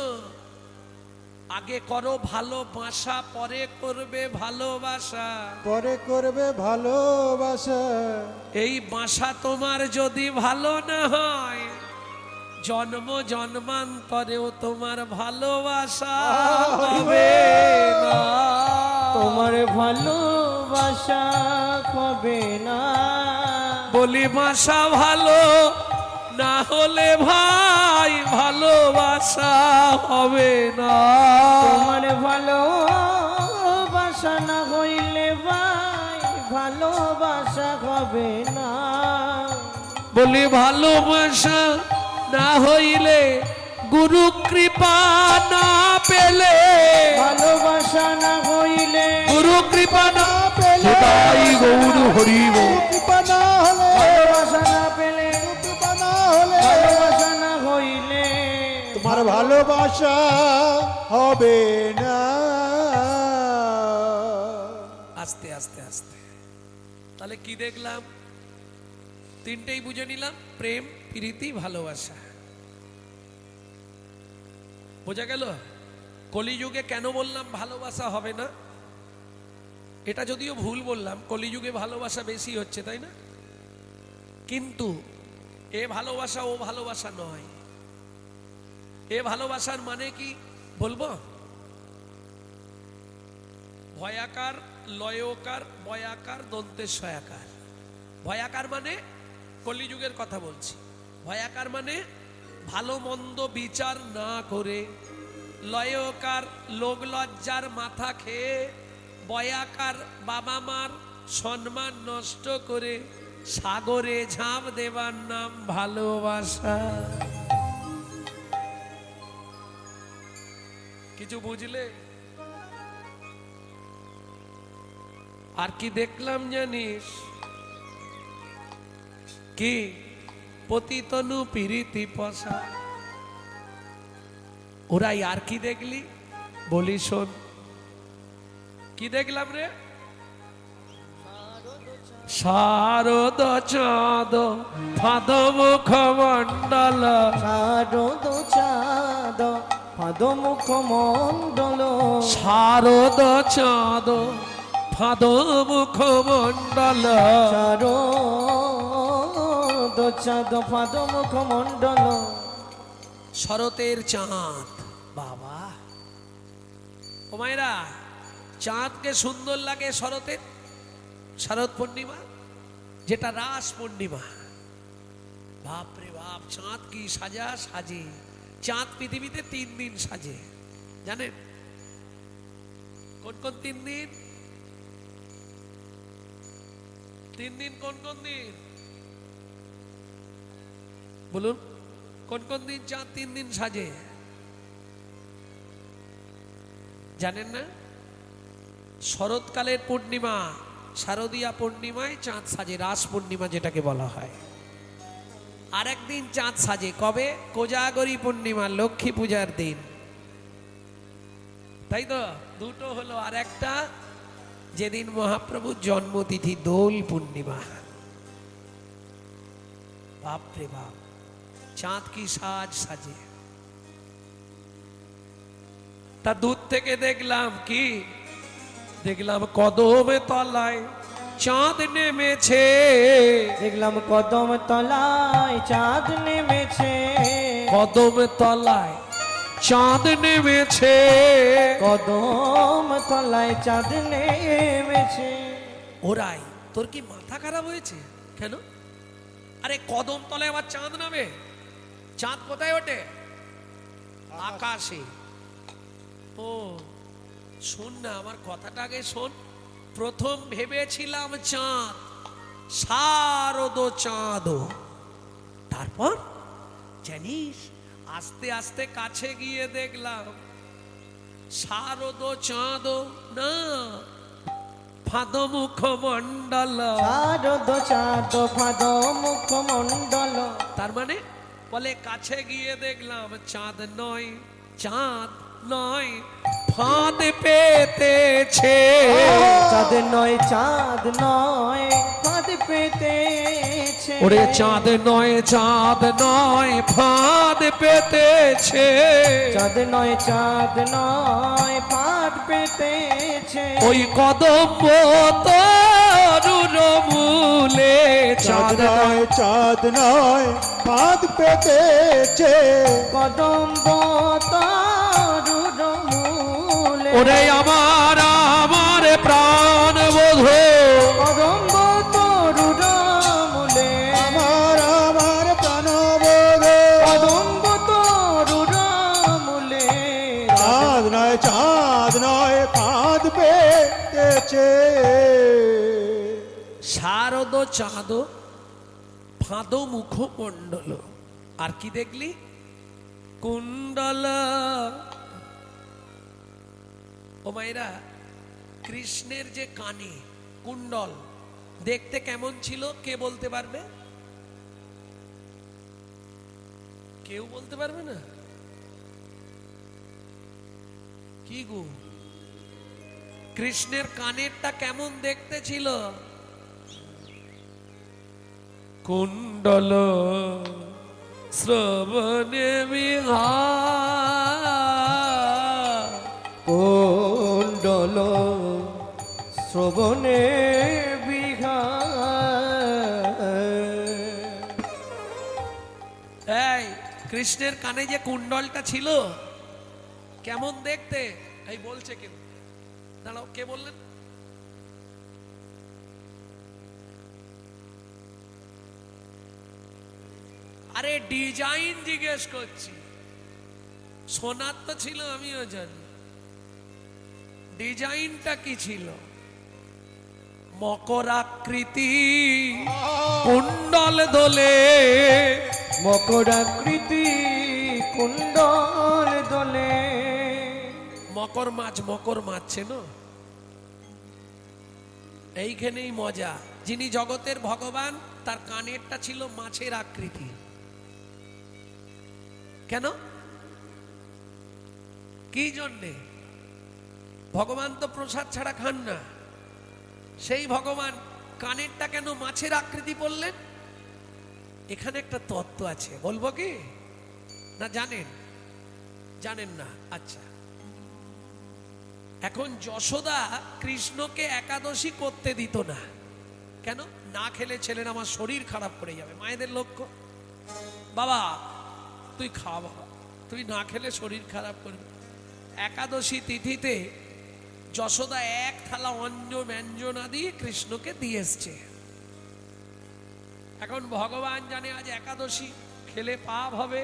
Speaker 1: আগে করো ভালোবাসা, পরে করবে ভালোবাসা।
Speaker 5: পরে করবে ভালোবাসা।
Speaker 1: এই বাসা তোমার যদি ভালো না হয়, জন্ম জন্মান্তরেও তোমার ভালোবাসা হবে না।
Speaker 2: তোমার ভালোবাসা হবে না।
Speaker 1: বলি বাসা ভালো না হলে ভাই ভালোবাসা হবে না।
Speaker 2: তোমার ভালোবাসা না হইলে ভাই ভালোবাসা হবে না।
Speaker 1: বলি ভালোবাসা না হইলে গুরু কৃপা না পেলে,
Speaker 2: ভালোবাসা না হইলে
Speaker 1: গুরু কৃপা না পেলে তাই গৌর হরিব।
Speaker 5: কৃপা না হলে
Speaker 2: ভালোবাসা না পেলে
Speaker 5: কৃপা না হলে
Speaker 2: ভালোবাসা না হইলে
Speaker 5: তোমার ভালোবাসা হবে না।
Speaker 1: আস্তে আস্তে আস্তে তাহলে কি দেখলাম? তিনটেই বুঝে নিলাম, প্রেম প্রীতি ভালোবাসা। বোঝা গেল? কলিযুগে কেন বললাম ভালোবাসা হবে না? এটা যদিও ভুল বললাম, কলিযুগে ভালোবাসা বেশি হচ্ছে, তাই না? কিন্তু এ ভালোবাসা ও ভালোবাসা নয়। এ ভালোবাসার মানে কি বলবো? ভয়াকার, লয়কার, বয়াকার, দন্তেশ্বয়াকার। ভয়াকার মানে কলিযুগের কথা বলছি। ভয়াকার মানে ভালো মন্দ বিচার না করে, লয়কার লোক লজ্জার মাথা খেয়ে, বয়াকার বাবা মার সম্মান নষ্ট করে সাগরে ঝাঁপ দেবার নাম ভালোবাসা। কিছু বুঝলে? আর কি দেখলাম জানিস? কি পতিতনু প্রীতি পশা। ওরাই আর কি দেখলি? বলি শোন, কি দেখলাম রে? শারদ চাঁদ ফাদ মুখ মন্ডল,
Speaker 2: শারদ চাঁদ ফাদ মুখ মন্ডল,
Speaker 1: শারদ চাঁদ ফাদ মুখ মন্ডল,
Speaker 2: শারদ চাঁদ ফাদ মুখ মন্ডল।
Speaker 1: শরতের চাঁদ। বাবা ও মায়েরা, চাঁদকে সুন্দর লাগে শরতের? শারদ পূর্ণিমা, যেটা রাস পূর্ণিমা। বাপরে বাপ, চাঁদ কি সাজে। চাঁদ পৃথিবীতে 3 দিন সাজে, জানেন? কোন কোন 3 দিন? 3 দিন কোন কোন দিন বলুন? কোন কোন দিন চাঁদ 3 দিন সাজে জানেন না? শরৎকালের পূর্ণিমা, শারদীয়া পূর্ণিমায় চাঁদ সাজে, রাস পূর্ণিমা যেটাকে বলা হয়। আর একদিন চাঁদ সাজে কবে? কোজাগরী পূর্ণিমা, লক্ষ্মী পূজার দিন, তাই তো? দুটো হলো। আর একটা যেদিন মহাপ্রভুর জন্মতিথি, দোল পূর্ণিমা। বাপরে বাপ, চাঁদ কি সাজে। তা দূর থেকে দেখলাম কি? দেখলাম কদমে তলায় চাঁদ নেমেছে।
Speaker 2: দেখলাম কদম তলায় চাঁদ নেমেছে,
Speaker 1: কদম তলায় চাঁদ নেমেছে।
Speaker 2: কদম তলায় চাঁদ নেমেছে।
Speaker 1: ওরাই, তোর কি মাথা খারাপ হয়েছে? কেন? আরে কদম তলায় আবার চাঁদ নামে? চাঁদ কোথায় ওঠে? আকাশে। ও শোন না, আমার কথাটা আগে শোন। প্রথম ভেবেছিলাম চাঁদ, শারদ চাঁদ। তারপর জানিস, আস্তে আস্তে কাছে গিয়ে দেখলাম শারদ চাঁদ না, ফাদ মুখমণ্ডল।
Speaker 2: শারদ চাঁদ ফাদ মুখমণ্ডল।
Speaker 1: তার মানে বলে কাছে গিয়ে দেখলাম চাঁদ নয়, চাঁদ নয়, ফাঁদ পেতেছে।
Speaker 2: চাঁদ নয়, চাঁদ নয়, ফাঁদ পেতেছে।
Speaker 1: ওরে চাঁদ নয়, চাঁদ নয়, ফাঁদ পেতেছে।
Speaker 2: চাঁদ নয়, চাঁদ নয়, ফাঁদ পেতেছে।
Speaker 1: ওই কদম্ব তরুর মূলে
Speaker 5: চাঁদ
Speaker 1: চাঁদ
Speaker 5: নয়, চাঁদ নয়, ফাঁদ পেতেছে।
Speaker 2: কদম্ব তরুর মূলে।
Speaker 1: ওরে আমার প্রাণ বোধ,
Speaker 2: কদম্ব তরুর মূলে।
Speaker 5: আমার প্রাণবোধ।
Speaker 2: কদম্ব তরুর মূলে।
Speaker 5: চাঁদ নয়, চাঁদ নয়, ফাঁদ পেতেছে।
Speaker 1: শারদ চাঁদ ফাঁদ মুখমণ্ডল। আর কি দেখলি? কুণ্ডল। ও মায়েরা, কৃষ্ণের যে কানে কুণ্ডল দেখতে কেমন ছিল কে বলতে পারবে? কেউ বলতে পারবে না? কি গো, কৃষ্ণের কানেরটা কেমন দেখতে ছিল? কুণ্ডল শ্রবণে বিহার।
Speaker 2: কুণ্ডল শ্রবণে বিহার।
Speaker 1: এই কৃষ্ণের কানে যে কুণ্ডলটা ছিল কেমন দেখতে? এই বলছে কেউ, দাঁড়াও, কে বললেন? আরে ডিজাইন জিজ্ঞেস করছি। সোনার তো ছিল, আমিও জানি। ডিজাইনটা কি ছিল? মকরাকৃতি কুণ্ডল দোলে।
Speaker 2: মকরাকৃতি কুণ্ডল দোলে।
Speaker 1: মকর মাছ চেনো? এইখানেই মজা। যিনি জগতের ভগবান, তার কানেরটা ছিল মাছের আকৃতি। কেন? কি জন্যে? ভগবান তো প্রসাদ ছাড়া খান না। সেই ভগবান কানেরটা কেন মাছের আকৃতি বললেন? এখানে একটা তত্ত্ব আছে, বলবো কি? না জানেন? জানেন না? আচ্ছা, এখন যশোদা কৃষ্ণকে একাদশী করতে দিত না। কেন? না খেলে ছেলের আমার শরীর খারাপ করে যাবে। মায়েদের লক্ষ্য, বাবা তুই খা, বাবা তুই না খেলে শরীর খারাপ করবে। একাদশী তিথিতে যশোদা এক থালা অঞ্জ ব্যঞ্জনাদি কৃষ্ণকে দিয়ে এসছে। এখন ভগবান জানে আজ একাদশী, খেলে পাপ হবে,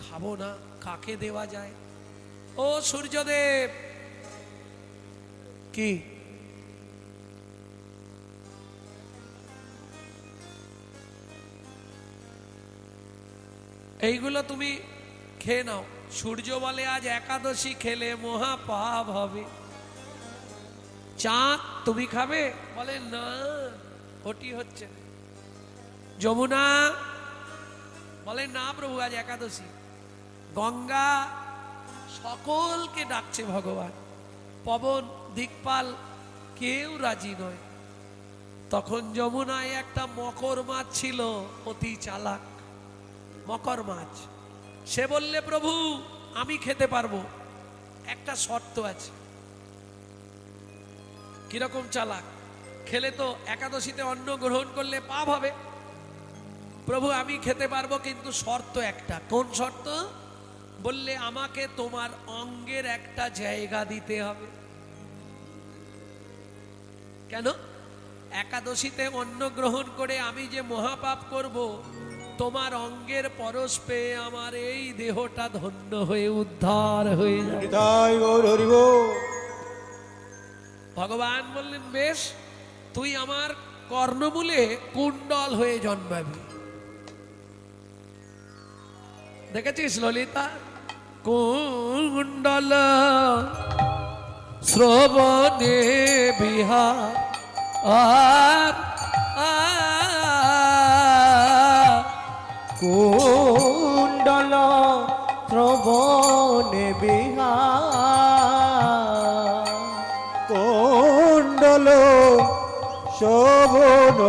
Speaker 1: খাবো না, কাকে দেওয়া যায়? ও সূর্যদেব, কি এইগুলো তুমি খেয়ে নাও। সূর্য বলে আজ একাদশী, খেলে মহা পাপ হবে। চাঁদ, তুমি খাবে? বলে না, ওটি হচ্ছে না। যমুনা বলে না প্রভু, আজ একাদশী। গঙ্গা, সকলকে ডাকছে ভগবান। পবন, দিকপাল, কেউ রাজি নয়। তখন যমুনায় একটা মকর মাছ ছিল, অতি চালাক মকর মাছ। সে বললে প্রভু আমি খেতে পারবো, একটা শর্ত আছে। কিরকম চালাক! খেলে তো একাদশীতে অন্ন গ্রহণ করলে পাপ হবে। প্রভু আমি খেতে পারবো, কিন্তু শর্ত একটা। কোন শর্ত? বললে আমাকে তোমার অঙ্গের একটা জায়গা দিতে হবে। কেন? একাদশীতে অন্ন গ্রহণ করে আমি যে মহাপাপ করব, তোমার অঙ্গের পরশ পেয়ে আমার এই দেহটা ধন্য হয়ে উদ্ধার হয়ে যাবে।
Speaker 5: নিতাই গৌর হরি বল।
Speaker 1: ভগবান বললেন বেশ, তুই আমার কর্ণমূলে কুণ্ডল হয়ে জন্মাবি। দেখেছিস ললিতা? কুণ্ডল শ্রবণে বিহার আর
Speaker 2: কুণ্ডল শ্রবণে বিহার,
Speaker 5: কুণ্ডল শোভন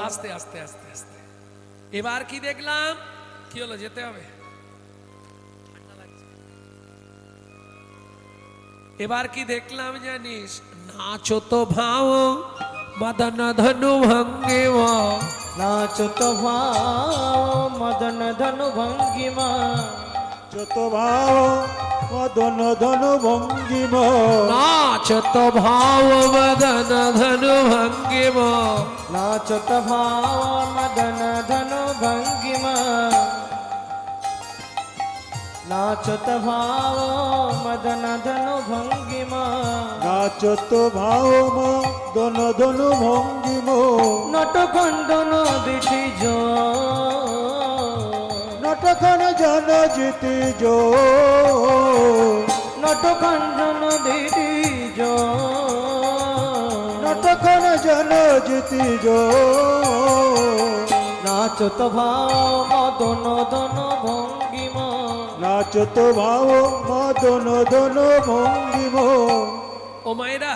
Speaker 1: আস্তে আস্তে আস্তে আস্তে। এবার কি দেখলাম? কি হলো? যেতে হবে। এবার কি দেখলাম জানিস? নাচো তো ভাও মদন ধনু ভঙ্গিমা,
Speaker 2: নাচত ভাও মদন ধনু ভঙ্গিমা,
Speaker 5: যত ভাব মদন ধন ভঙ্গিম,
Speaker 1: নাচো তো ভাও মদন ধনু ভঙ্গিমা,
Speaker 2: নাচত ভাও মদন ধনু ভঙ্গিমা, নাচত ভাও মদন ধনু ভঙ্গিমা,
Speaker 5: নাচত ভাব মদন ধন ভঙ্গিম,
Speaker 2: নটখণ্ডন দিঠি জো,
Speaker 5: নটখন জন জিতি জো,
Speaker 2: নটখণ্ডন দিঠি জো,
Speaker 5: নটখন জন জিতি জো,
Speaker 2: নাচত ভাও মদন ধন ভঙ্গিমা,
Speaker 5: নাচত ভাব মদন ধন ভঙ্গিম।
Speaker 1: ও মায়েরা,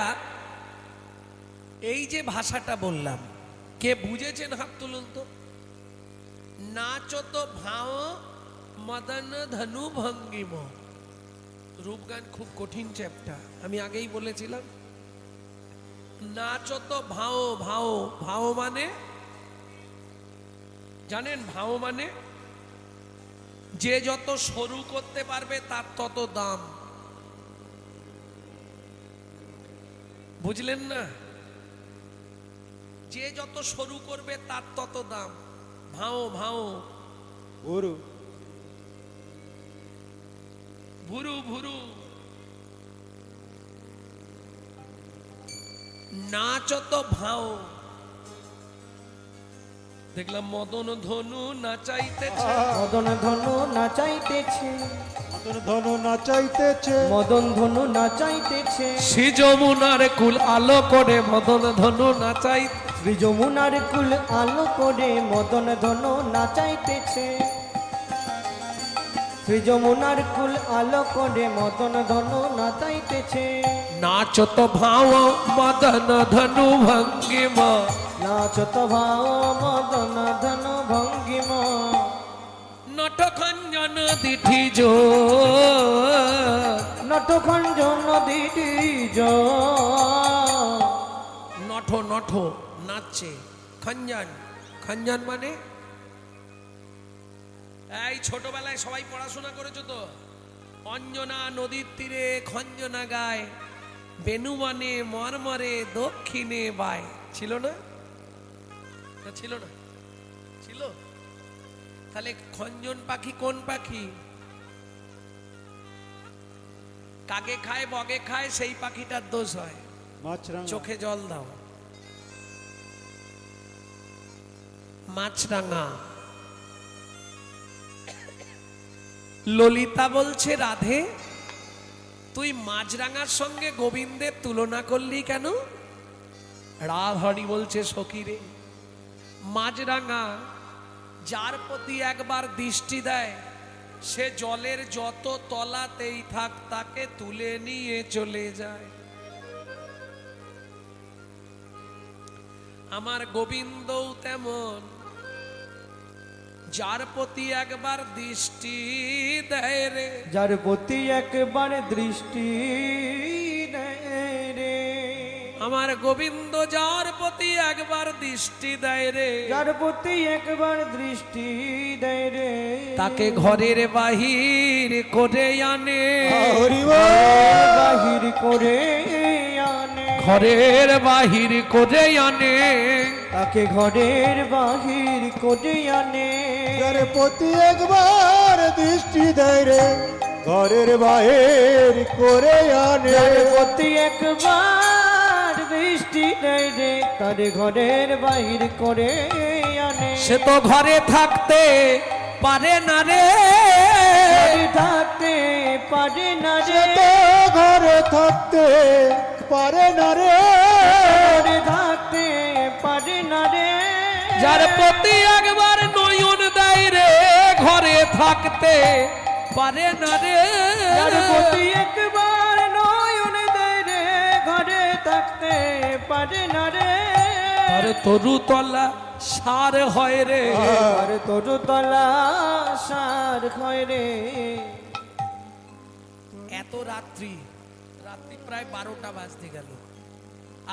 Speaker 1: এই যে ভাষাটা বললাম, কে বুঝেছেন হাত তুলুন তো। নাচো তো ভাও মদন ধনু ভঙ্গিম। রূপগান খুব কঠিন চ্যাপ্টার, আমি আগেই বলেছিলাম। নাচো তো ভাও, ভাও ভাও মানে জানেন? ভাও মানে যে যত সরু করতে পারবে তার তত দাম। বুঝলেন না? যে যত সরু করবে তার তত দাম। ভাও ভাও,
Speaker 5: গুরু
Speaker 1: ভুরু ভুরু। নাচো তো ভাও। দেখলাম মদন ধনু নাচাইতেছে,
Speaker 2: মদন ধনু নাচাইতেছে,
Speaker 5: মদন ধন নাচাইতেছে,
Speaker 2: মদন ধনু নাচাইতেছে,
Speaker 1: শ্রী যমুনার কুল আলো করে মদন ধনু নাচাই।
Speaker 2: শ্রী যমুনার কুল আলো করে মদন ধনু নাচাইতেছে, শ্রী যমুনার কুল আলো করে মদন ধনু নাচাইতেছে,
Speaker 1: নাচো তো ভাও মদন ধনু ভঙ্গিমা,
Speaker 2: নাচত ভাও মদন ধনু ভঙ্গিমা,
Speaker 1: নটখঞ্জন দিঠি জো,
Speaker 2: নটখঞ্জন দিঠি জো,
Speaker 1: নঠ নঠ নাচছে। খঞ্জন, খঞ্জন মানে এই ছোটবেলায় সবাই পড়াশোনা করেছো তো? অঞ্জনা নদীর তীরে খঞ্জনা গায়, বেনুবনে মরমরে দক্ষিণে বায়। ছিল না? না ছিল না? ছিল। তাহলে খঞ্জন পাখি কোন পাখি? কাগে খায় বগে খায়, সেই পাখিটার দোষ হয়।
Speaker 5: মাছরাঙা
Speaker 1: চোখে জল দাও। মাছরাঙা। ললিতা বলছে, রাধে তুই মাছরাঙার সঙ্গে গোবিন্দের তুলনা করলি কেন? রাধারানী বলছে, সখী রে, মাছরাঙা যার প্রতি একবার দৃষ্টি দেয়, সে জলের যত তলাতেই থাক তাকে তুলে নিয়ে চলে যায়। আমার গোবিন্দও তেমন, যার প্রতি একবার দৃষ্টি দেয় রে,
Speaker 2: যার প্রতি একবার দৃষ্টি দেয় রে,
Speaker 1: আমার গোবিন্দ যার প্রতি একবার দৃষ্টি দেয় রে,
Speaker 2: যার প্রতি একবার দৃষ্টি দেয় রে,
Speaker 1: তাকে ঘরের বাহির করে আনে,
Speaker 5: হরি বল।
Speaker 2: বাহির করে আনে,
Speaker 1: ঘরের বাহির করে আনে,
Speaker 2: তাকে ঘরের বাহির করে আনে,
Speaker 5: যার প্রতি একবার দৃষ্টি দেয় রে, ঘরের বাহির করে আনে।
Speaker 2: যার প্রতি একবার দৃষ্টি দেয় রে, তার ঘরের বাহির করে আনে।
Speaker 1: সে তো ঘরে থাকতে পারে না রে,
Speaker 2: ঘরে থাকতে পারে না
Speaker 5: সে
Speaker 2: রে,
Speaker 5: তো ঘরে থাকতে পারে না রে,
Speaker 2: ঘরে থাকতে পারে না রে,
Speaker 1: যার প্রতি একবার নয়ন দেয় রে, ঘরে থাকতে পারে না রে,
Speaker 2: যার প্রতি একবার নয়ন দেয় রে, ঘরে থাকতে পারে না রে,
Speaker 1: তার তরুতলা সার হয় রে,
Speaker 2: আর তোর তলা সার হয় রে।
Speaker 1: এত রাত্রি প্রায় 12টা বাজতে গেল,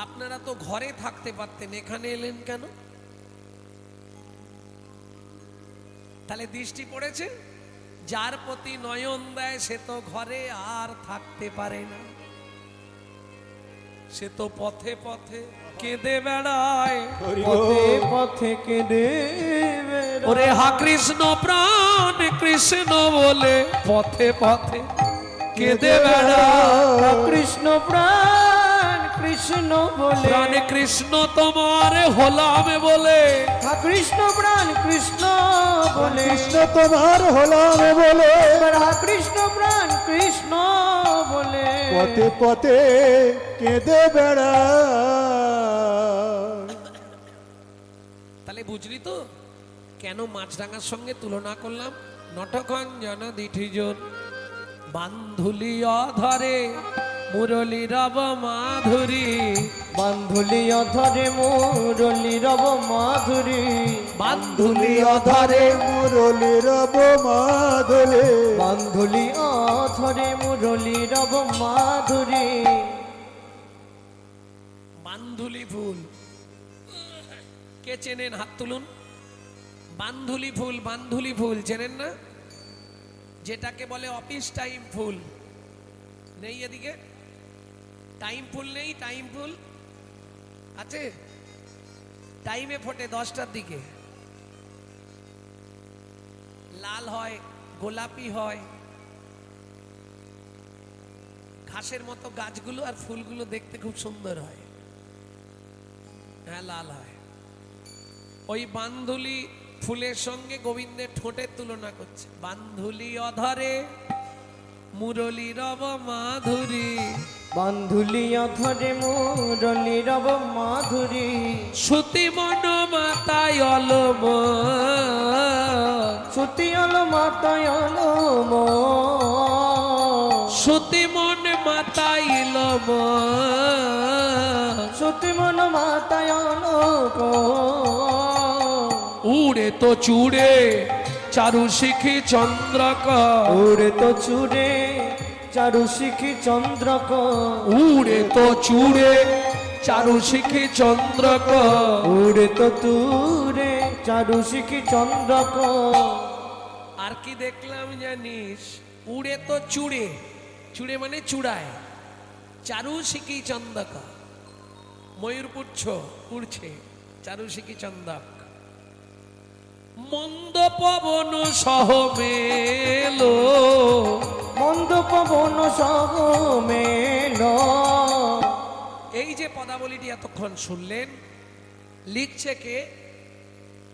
Speaker 1: আপনারা তো ঘরে থাকতে পারতেন, এখানে এলেন কেন? তাহলে দৃষ্টি পড়েছে, যার প্রতি নয়ন দেয় সে তো ঘরে আর থাকতে পারে না, সে তো পথে পথে কেঁদে বেড়ায়।
Speaker 5: হরি
Speaker 2: পথে
Speaker 5: বল।
Speaker 2: পথে কেঁদে বেড়ায়।
Speaker 1: ওরে হা কৃষ্ণ প্রাণ কৃষ্ণ বলে পথে পথে কেঁদে বেড়ায়।
Speaker 2: কৃষ্ণ প্রাণ কৃষ্ণ বলে,
Speaker 1: প্রাণ কৃষ্ণ তোমার হলাম বলে,
Speaker 2: কৃষ্ণ প্রাণ কৃষ্ণ বলে,
Speaker 5: কৃষ্ণ তোমার হলাম বলে,
Speaker 2: এবার কৃষ্ণ প্রাণ কৃষ্ণ বলে,
Speaker 5: পথে পথে কেঁদে বেড়ায়।
Speaker 1: তাহলে বুঝলি তো কেন মাছরাঙার সঙ্গে তুলনা করলাম? নটকঞ্জন দিঠিজন বান্ধুলি অধরে মুরলী রব মাধুরী,
Speaker 2: বান্ধুলি অধরে মুরলী রব মাধুরী,
Speaker 1: বান্ধুলি
Speaker 5: অধরে মুরলী রব মাধুরী,
Speaker 2: বান্ধুলি অধরে মুরলী রব মাধুরী।
Speaker 1: বান্ধুলি ফুল কে চেনেন? হাত তুলুন। বান্ধুলি ফুল, বান্ধুলি ফুল চেনেন না? যেটাকে বলে অফিস টাইম ফুল। নেই এদিকে টাইম ফুল? নেই টাইম ফুল আছে? টাইমে ফোটে 10টার দিকে, লাল হয়, গোলাপি হয়, ঘাসের মতো গাছগুলো আর ফুলগুলো দেখতে খুব সুন্দর হয়। হ্যাঁ, লাল হয়। ওই বান্ধুলি ফুলের সঙ্গে গোবিন্দের ঠোঁটের তুলনা করছে। বান্ধুলি অধরে মুরলী রব মাধুরী,
Speaker 2: বান্ধুলি অধরে মুরলী রব মাধুরী,
Speaker 1: শ্রুতি মন মাতায় অলম,
Speaker 2: শ্রুতি অল মাতায় অলম,
Speaker 1: শ্রুতি মন মাতায় লম,
Speaker 2: শ্রুতি মন মাতায় অলক,
Speaker 1: উড়ে তো চূড়ে চারু শিখি চন্দ্রক,
Speaker 2: উড়ে তো চূড়ে চারু শিখি চন্দ্রক,
Speaker 1: উড়ে তো চূড়ে চারু শিখি চন্দ্রক,
Speaker 2: উড়ে তো তুরে চারু শিখি চন্দ্রক।
Speaker 1: আর কি দেখলাম জানিস? উড়ে তো চূড়ে, চূড়ে মানে চূড়ায়, চারু শিকি চন্দক, ময়ূর পুচ্ছ উড়ছে, চারু শিকি চন্দক। মন্দ পবন সহ মেলো,
Speaker 2: মন্দ পবন সহ মেলো।
Speaker 1: এই যে পদাবলীটি এতক্ষণ শুনলেন, লিখছে কে?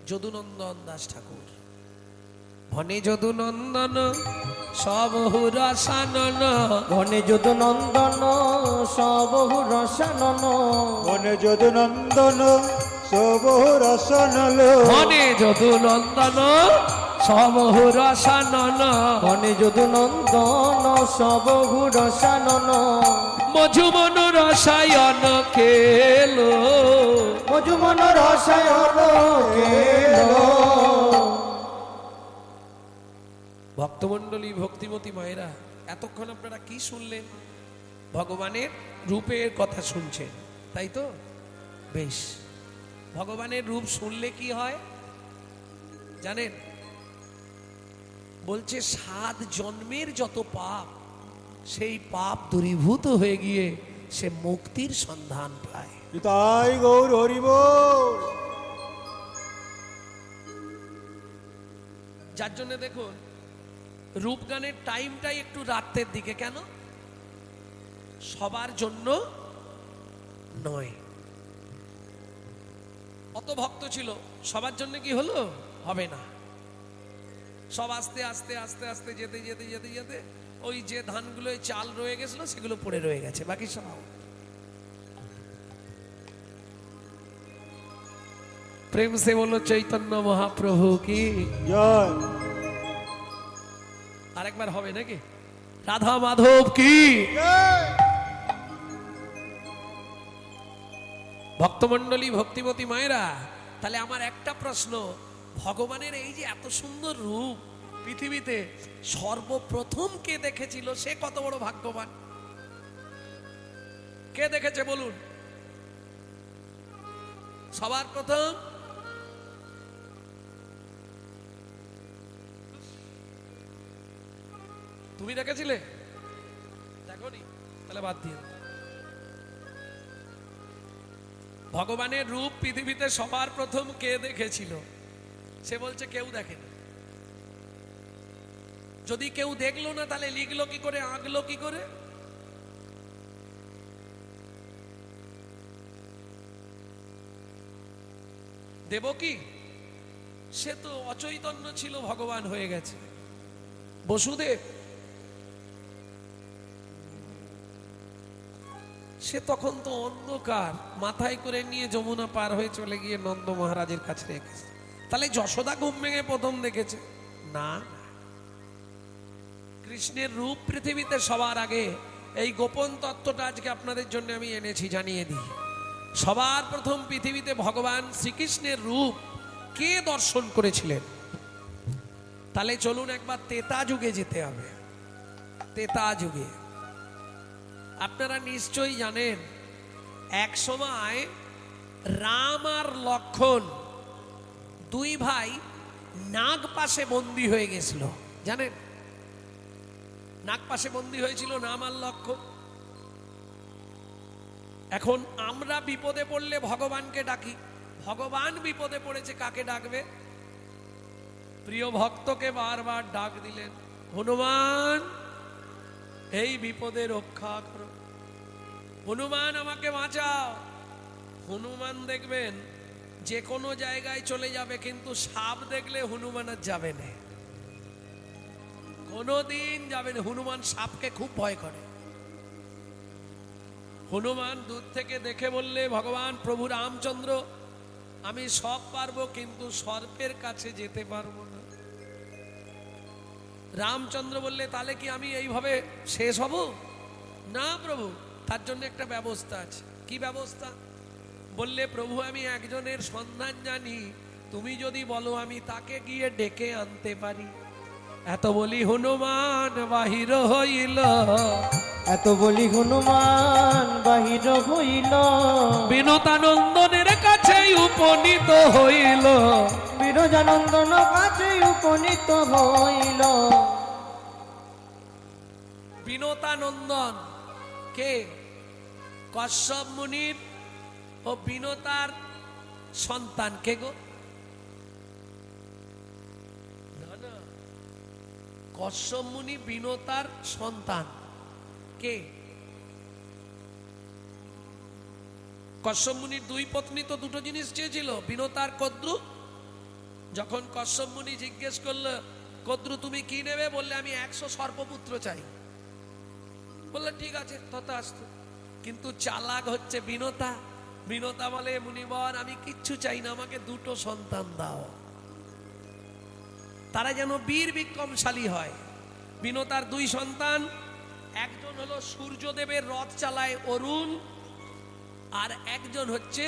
Speaker 1: যদুনন্দন দাস ঠাকুর। ভনে যদুনন্দন সবহু রসানন,
Speaker 2: বনে যদু নন্দন সবহু রসানন,
Speaker 5: বনে যদু নন্দন সবহু রসনল,
Speaker 1: ভনে যদুনন্দন সবহু রসানন,
Speaker 2: বনে যদু নন্দন সবহু রসানন।
Speaker 1: মধুমন রসায়ন খেলো,
Speaker 2: মধুমন রসায়ন খেলো।
Speaker 1: ভক্তমণ্ডলী, ভক্তিমতী মায়েরা, এতক্ষণ আপনারা কি শুনলেন? ভগবানের রূপের কথা শুনছেন, তাই তো? বেশ, ভগবানের রূপ শুনলে কি হয় জানেন? বলছে 7 জন্মের যত পাপ, সেই পাপ দূরীভূত হয়ে গিয়ে সে মুক্তির সন্ধান পায়।
Speaker 5: তাই গৌর হরি বল।
Speaker 1: যার জন্য দেখুন রূপগানের টাইমটাই একটু রাতের দিকে। কেন? সবার জন্য নয়। অত ভক্ত ছিল, সবার জন্য কি হলো? হবে না। সব আস্তে আস্তে আস্তে আস্তে যেতে যেতে যেতে যেতে ওই যে ধানগুলো চাল রয়ে গেছিল সেগুলো পড়ে রয়ে গেছে, বাকি সব প্রেম সে বলো চৈতন্য মহাপ্রভু কি
Speaker 5: জয়।
Speaker 1: আরেকবার হবে নাকি? রাধা মাধব কি? ভক্তমণ্ডলী, ভক্তিমতী মায়েরা, তাহলে আমার একটা প্রশ্ন, ভগবানের এই যে এত সুন্দর রূপ পৃথিবীতে সর্বপ্রথম কে দেখেছিল? সে কত বড় ভাগ্যবান? কে দেখেছে বলুন? সবার প্রথম তুমি দেখেছিলে? দেখোনি? তাহলে বাদ দিয়ে। ভগবানের রূপ পৃথিবীতে সবার প্রথম কে দেখেছিল? সে বলছে কেউ দেখেনি। যদি কেউ দেখলো না তাহলে লিখলো কি করে, আঁকলো কি করে? দেবকী, সে তো অচৈতন্য ছিল, ভগবান হয়ে গেছে। বসুদেব, সে তখন তো অন্ধকার, মাথায় করে নিয়ে যমুনা পার হয়ে চলে গিয়ে নন্দ মহারাজের কাছে রেখেছে। তাহলে যশোদা ঘুম ভেঙে প্রথম দেখেছে? না, কৃষ্ণের রূপ পৃথিবীতে সবার আগে। এই গোপন তত্ত্বটা আজকে আপনাদের জন্য আমি এনেছি, জানিয়ে দিই। সবার প্রথম পৃথিবীতে ভগবান শ্রীকৃষ্ণের রূপ কে দর্শন করেছিলেন? তাহলে চলুন একবার তেতা যুগে যেতে হবে। তেতা যুগে আপনারা নিশ্চয়ই জানেন, এক সময় রাম আর লক্ষ্মণ দুই ভাই নাগ পাশে বন্দী হয়ে গেছিল। জানেন, নাগ পাশে বন্দী হয়েছিল রাম আর লক্ষ্মণ। এখন আমরা বিপদে পড়লে ভগবানকে ডাকি, ভগবান বিপদে পড়েছে, কাকে ডাকবে? প্রিয় ভক্তকে বারবার ডাক দিলেন, হনুমান এই বিপদে রক্ষা করো, হনুমান আমাকে বাঁচাও। হনুমান দেখবেন যে কোনো জায়গায় চলে যাবে, কিন্তু সাপ দেখলে হনুমান আর যাবে না, কোনোদিন যাবে না। হনুমান সাপকে খুব ভয় করে। হনুমান দূর থেকে দেখে বললে, ভগবান প্রভু রামচন্দ্র, আমি সব পারবো কিন্তু সর্পের কাছে যেতে পারবো না। রামচন্দ্র বললে, তাহলে কি আমি এইভাবে শেষ হব? না প্রভু, তার জন্য একটা ব্যবস্থা আছে। কি ব্যবস্থা? বললে, প্রভু আমি একজনের সন্ধান জানি, তুমি যদি বলো আমি তাকে গিয়ে ডেকে আনতে পারি। এত বলি হনুমান বাহির হইল,
Speaker 2: এত বলি হনুমান বাহির হইল,
Speaker 1: বিনোদানন্দনের কাছে উপনীত হইল,
Speaker 2: বিরজানন্দন কাছে উপনীত হইল।
Speaker 1: বিনতানন্দন কে? কশ্যপ মুনির ও বিনতার সন্তান কে গো? না না, কশ্যপ মুনি বিনতার সন্তান কে? কশ্যপ মুনির দুই পত্নী তো দুটো জিনিস চেয়েছিল, বিনতার কদ্রু। যখন কশ্যপ মুনি জিজ্ঞেস করলো, কদ্রু তুমি কি নেবে? বললে আমি 100 সর্পপুত্র চাই। বললে ঠিক আছে, তথাস্তু। কিন্তু চালাক হচ্ছে বিনতা। বিনতা বলে, মুনিবর আমি কিচ্ছু চাই না, আমাকে দুটো সন্তান দাও, তারা যেন বীর বিক্রমশালী হয়। বিনতার দুই সন্তান, একজন হলো সূর্যদেবের রথ চালায় অরুণ, আর একজন হচ্ছে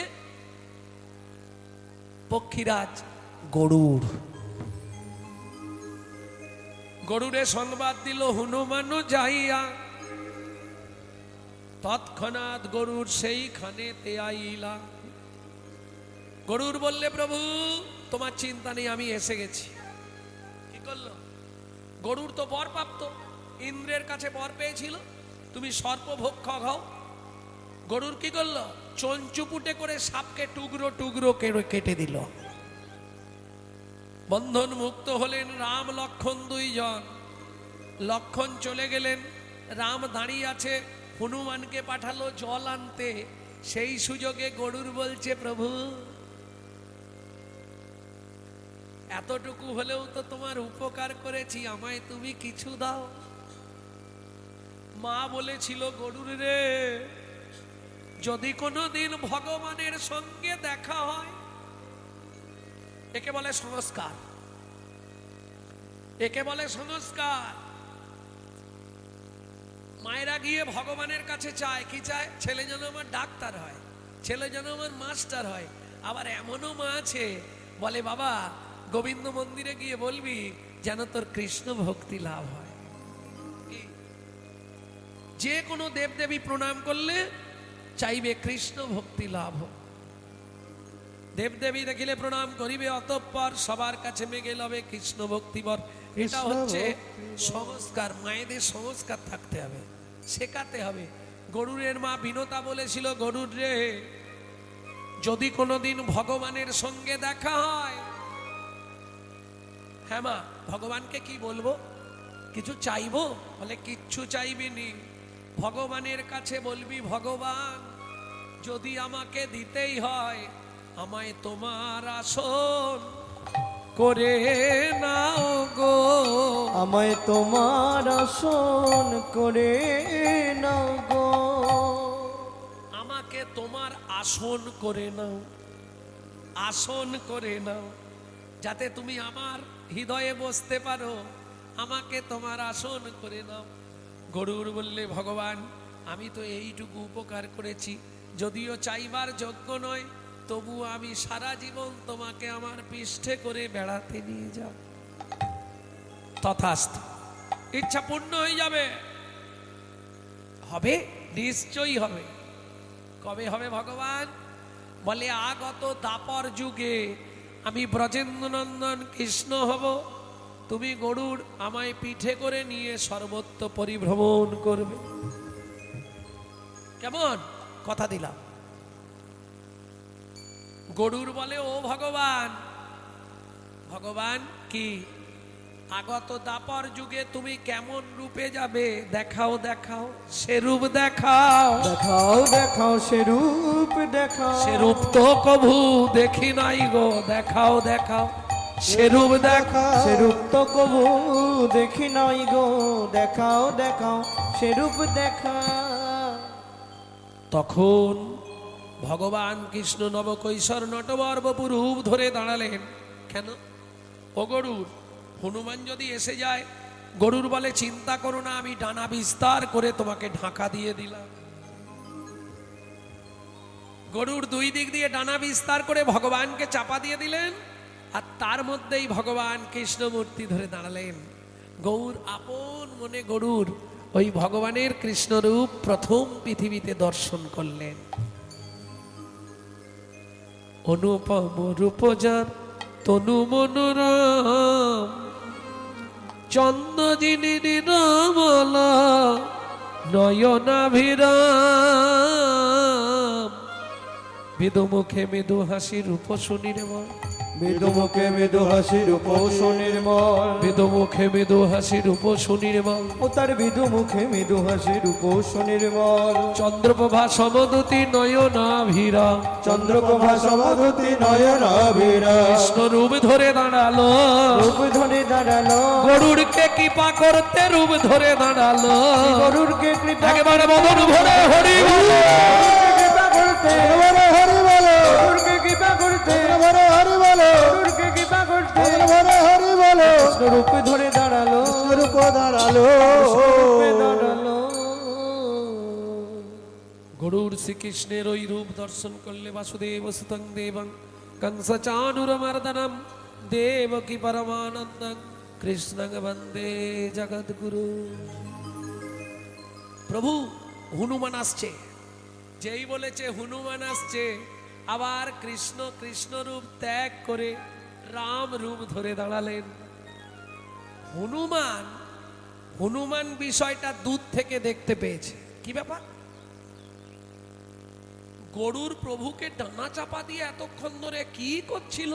Speaker 1: পক্ষীরাজ গরুড়। গরুড়ে সংবাদ দিল হনুমান যাইয়া, তৎক্ষণাৎ গরুর সেইখানেতে আইলা। গরুর বললে, প্রভু তোমার চিন্তা নেই, আমি এসে গেছি। কি করলো? গরুর তো বর প্রাপ্ত, ইন্দ্রের কাছে বর পেয়েছিল, তুমি সর্পভক্ষক হও। গরুর কি করলো? চঞ্চুপুটে করে সাপকে টুকরো টুকরো কেটে দিল। বন্ধন মুক্ত হলেন রাম লক্ষণ দুইজন। লক্ষণ চলে গেলেন, রাম দাঁড়িয়ে আছে, হনুমানকে পাঠালো জল আনতে। সেই সুযোগে গরুর বলছে, প্রভু এতটুকু হলেও তো তোমার উপকার করেছি, আমায় তুমি কিছু দাও। মা বলেছিল, গরুর রে, যদি কোনোদিন ভগবানের সঙ্গে দেখা হয়, একে বলে সংস্কার, একে বলে সংস্কার। মায়েরা গিয়ে ভগবানের কাছে চায়, কি চায়? ছেলে যেন আমার ডাক্তার হয়, ছেলে যেন আমার মাস্টার হয়। আবার এমনও মা আছে বলে, বাবা গোবিন্দ মন্দিরে গিয়ে বলবি যেন তোর কৃষ্ণ ভক্তি লাভ হয়। যে কোনো দেবদেবী প্রণাম করলে চাইবে কৃষ্ণ ভক্তি লাভ হোক। দেবদেবী দেখিলে প্রণাম করিবে, অতঃপর সবার কাছে মেগে লবে কৃষ্ণ ভক্তিবর। এটা হচ্ছে সংস্কার। মায়েদের সংস্কার থাকতে হবে, শেখাতে হবে। গরুরের মা বিনতা বলেছিল, গরুর রে, যদি কোনোদিন ভগবানের সঙ্গে দেখা হয়, হ্যাঁ মা, ভগবানকে কি বলবো? কিছু চাইবো? বলে কিচ্ছু চাইবিনি, ভগবানের কাছে বলবি, ভগবান যদি আমাকে দিতেই হয়, আমায় তোমার আসন করে নাও গো,
Speaker 2: আমায় তোমার আসন করে নাও গো,
Speaker 1: আমাকে তোমার আসন করে নাও, আসন করে নাও, যাতে তুমি আমার হৃদয়ে বসতে পারো, আমাকে তোমার আসন করে নাও। গরুর বললে, ভগবান আমি তো এইটুকু উপকার করেছি, যদিও চাইবার যোগ্য নয়, তবু আমি সারা জীবন তোমাকে আমার পৃষ্ঠে করে বেড়াতে নিয়ে যাব। তথাস্তু, ইচ্ছা পূর্ণ হয়ে যাবে। হবে, নিশ্চয়ই হবে। কবে হবে ভগবান? বলে, আগত দাপর যুগে আমি ব্রজেন্দ্রনন্দন কৃষ্ণ হব, তুমি গরুর আমায় পিঠে করে নিয়ে সর্বত্র পরিভ্রমণ করবে। কেমন কথা দিলাম? গরুর বলে, ও ভগবান, ভগবান কি আগত দাপর যুগে তুমি কেমন রূপে যাবে? দেখাও দেখাও, সে রূপ দেখাও,
Speaker 2: দেখাও দেখাও সে রূপ দেখাও,
Speaker 1: সে রূপ তো কভু দেখি নাই গো, দেখাও দেখাও সে রূপ দেখাও,
Speaker 2: সে রূপ তো কবু দেখি নাই গো, দেখাও দেখাও সে রূপ দেখাও।
Speaker 1: তখন ভগবান কৃষ্ণ নবকৈশোর নটবর্বপু রূপ ধরে দাঁড়ালেন। কেন? ও গরুর, হনুমান যদি এসে যায়, গরুর বলে, চিন্তা করো না, আমি ডানা বিস্তার করে তোমাকে ঢাকা দিয়ে দিলাম। গরুর দুই দিক দিয়ে ডানা বিস্তার করে ভগবানকে চাপা দিয়ে দিলেন, আর তার মধ্যেই ভগবান কৃষ্ণমূর্তি ধরে দাঁড়ালেন। গৌর আপন মনে গরুর ওই ভগবানের কৃষ্ণরূপ প্রথম পৃথিবীতে দর্শন করলেন। অনুপম রূপ যার তনু মনোরম, চন্দ্রজিনী নিরমলা নয়নাভিরাম, মৃদু মুখে মৃদু হাসির উপসুনির্মল,
Speaker 5: মৃদু মুখে মৃদু হাসির উপসুনির্মল,
Speaker 1: মৃদু মুখে মৃদু হাসির উপসুনির্মল,
Speaker 5: ও তার মৃদু মুখে মৃদু হাসির উপসুনির্মল,
Speaker 1: চন্দ্রপ্রভা সমদূতি নয়নাভিরাম,
Speaker 5: চন্দ্রপ্রভা সমধুতি নয়নাভিরাম,
Speaker 1: কৃষ্ণ রূপ ধরে দাঁড়ালো,
Speaker 2: রূপ ধরে দাঁড়ালো,
Speaker 1: গরুড়কে কৃপা করতে রূপ ধরে দাঁড়ালো,
Speaker 2: গরুরকে কৃপা
Speaker 1: একেবারে বদন ভরে হরি বল।
Speaker 2: কৃপা করতে,
Speaker 5: বলো হরি বলো,
Speaker 2: গরুরকে কৃপা করতে,
Speaker 5: বলো হরি বলো,
Speaker 2: গরুরকে কৃপা করতে,
Speaker 5: বলো হরি বলো,
Speaker 2: রূপ ধরে দাঁড়ালো,
Speaker 5: রূপ দাঁড়ালো,
Speaker 2: রূপে দাঁড়ালো।
Speaker 1: গরুর শ্রীকৃষ্ণের ওই রূপ দর্শন করলে বাসুদেব সুতং দেবং কংসচানুরমর্দনম দেবকী পরমানন্দং কৃষ্ণং বন্দে জগদ্গুরু। প্রভু হনুমান আসছে, যেই বলেছে হনুমান আসছে, আবার কৃষ্ণ কৃষ্ণ রূপ ত্যাগ করে রাম রূপ ধরে দাঁড়ালেন। হনুমান হনুমান বিষয়টা দূর থেকে দেখতে পেয়েছে। কি ব্যাপার? গরুর প্রভুকে ডানা চাপা দিয়ে এতক্ষণ ধরে কি করছিল?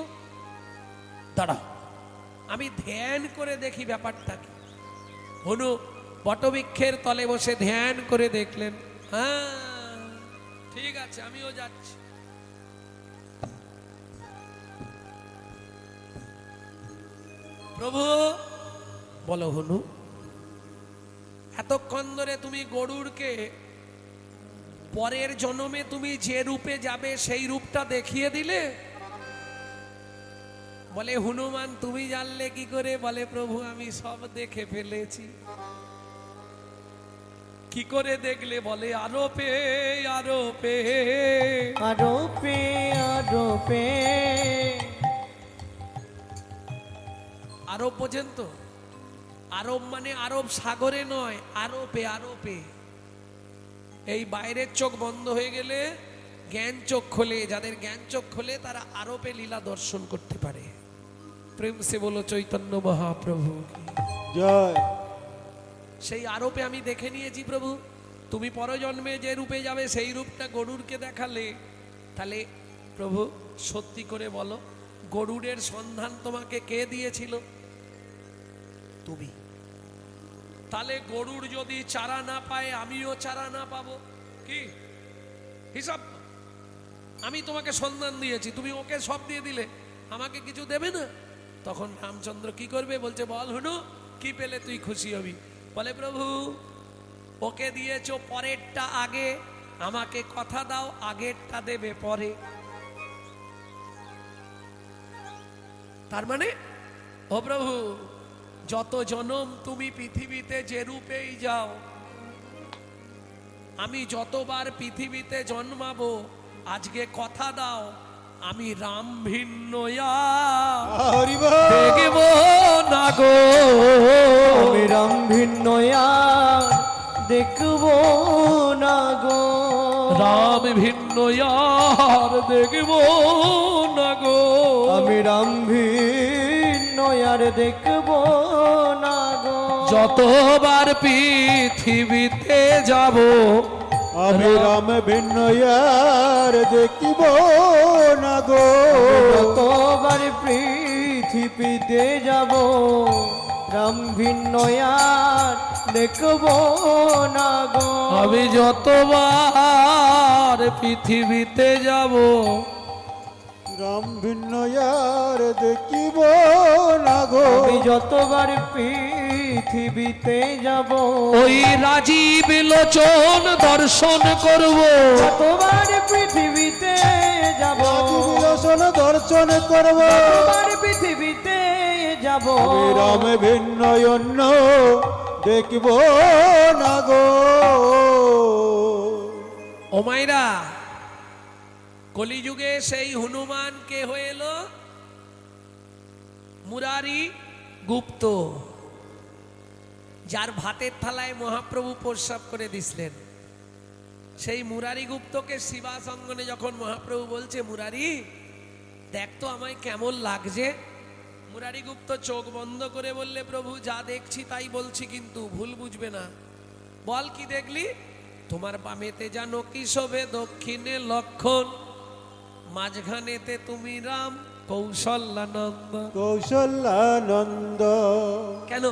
Speaker 1: দাঁড়া, আমি ধ্যান করে দেখি ব্যাপারটা কি। হনু বটবৃক্ষের তলে বসে ধ্যান করে দেখলেন, হ্যাঁ ঠিক আছে, আমিও যাচ্ছি। প্রভু বলো, হনু এতক্ষণ ধরে তুমি গরুরকে পরের জন্মে তুমি যে রূপে যাবে সেই রূপটা দেখিয়ে দিলে। বলে হনুমান তুমি জানলে কি করে? বলে প্রভু আমি সব দেখে ফেলেছি। কি করে দেখলে? বলে আরোপে আরোপে,
Speaker 2: আরোপে আরোপে,
Speaker 1: আরব বোঝেন তো? আরব মানে আরব সাগরে নয়, আরোপে আরোপে। এই বাইরের চোখ বন্ধ হয়ে গেলে জ্ঞান চোখ খোলে, যাদের জ্ঞান চোখ খোলে তারা আরোপে লীলা দর্শন করতে পারে। প্রেম সে বলো চৈতন্য মহাপ্রভু কি
Speaker 5: জয়।
Speaker 1: সেই আরোপে আমি দেখে নিয়েছি প্রভু, তুমি পরজন্মে যে রূপে যাবে সেই রূপটা গরুরকে দেখালে। তাহলে প্রভু সত্যি করে বলো, গরুরের সন্ধান তোমাকে কে দিয়েছিল? তুমি। তাহলে গরুর যদি চারা না পায়, আমিও চারা না পাবো, কি হিসাব? আমি তোমাকে সন্ধান দিয়েছি, তুমি ওকে সব দিয়ে দিলে, আমাকে কিছু দেবে না? তখন রামচন্দ্র কি করবে? বলছে বল হনু, কি পেলে তুই খুশি হবি? বলে প্রভু ওকে দিয়েছো পরেরটা আগে, আমাকে কথা দাও আগেরটা দেবে পরে। তার মানে ও প্রভু যত জনম তুমি পৃথিবীতে যে রূপেই যাও, আমি যতবার পৃথিবীতে জন্মাবো, আজকে কথা দাও আমি রাম ভিন্ন
Speaker 5: হরি বল,
Speaker 1: দেখব না গো,
Speaker 2: আমি রাম ভিন্ন আর দেখব না গো,
Speaker 1: রাম ভিন্ন আর দেখব না গো,
Speaker 2: আমি রাম ভিন্ন আর দেখব না গো,
Speaker 1: যতবার পৃথিবীতে যাব
Speaker 5: আমি রাম ভিন্ন আর দেখিব না গো,
Speaker 2: যতবার পৃথিবীতে যাব রাম ভিন্ন আর দেখব না গো,
Speaker 1: আমি যতবার পৃথিবীতে যাব
Speaker 5: রাম ভিন্ন আর দেখিব না গো,
Speaker 2: আমি যতবার পৃথিবীতে যাব
Speaker 1: ওই রাজীব লোচন দর্শন করব,
Speaker 2: যতবার পৃথিবীতে যাব,
Speaker 5: বিলোচন দর্শন করব,
Speaker 2: যতবার পৃথিবীতে যাব
Speaker 5: আমি রাম ভিন্ন অন্য দেখিব না গো।
Speaker 1: ও মাইরা কলিযুগে সেই হনুমান কে হয়ে এলো? মুরারি গুপ্ত, যার ভাতের থালায় মহাপ্রভু প্রস্রাব করে দিছিলেন। সেই মুরারি গুপ্তকে শিবাসঙ্গনে যখন মহাপ্রভু বলছে মুরারি দেখ তো আমায় কেমন লাগছে, মুরারি গুপ্ত চোখ বন্ধ করে বললে, প্রভু যা দেখছি তাই বলছি, কিন্তু ভুল বুঝবে না। বল কি দেখলি? তোমার বামেতে জানো কি শোভে, দক্ষিণে লক্ষণ, মাঝখানেতে তুমি রাম কৌশল্যানন্দ।
Speaker 5: কৌশল্যানন্দ।
Speaker 1: কেন?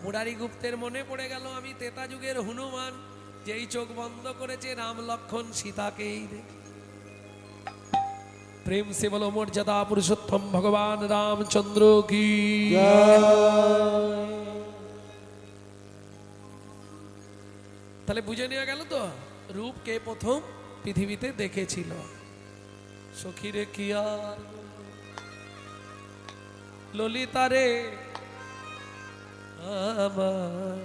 Speaker 1: মুরারি গুপ্তের মনে পড়ে গেল, আমি তেতা যুগের হনুমান, যেই চোখ বন্ধ করেছে রাম লক্ষণ সীতাকেই দেখে। প্রেম সে বলো মর্যাদা পুরুষোত্তম ভগবান রামচন্দ্র কি। তাহলে বুঝে নেওয়া গেল তো রূপ কে প্রথম পৃথিবীতে দেখেছিল। সখীরে কি আর ললিতারে আমার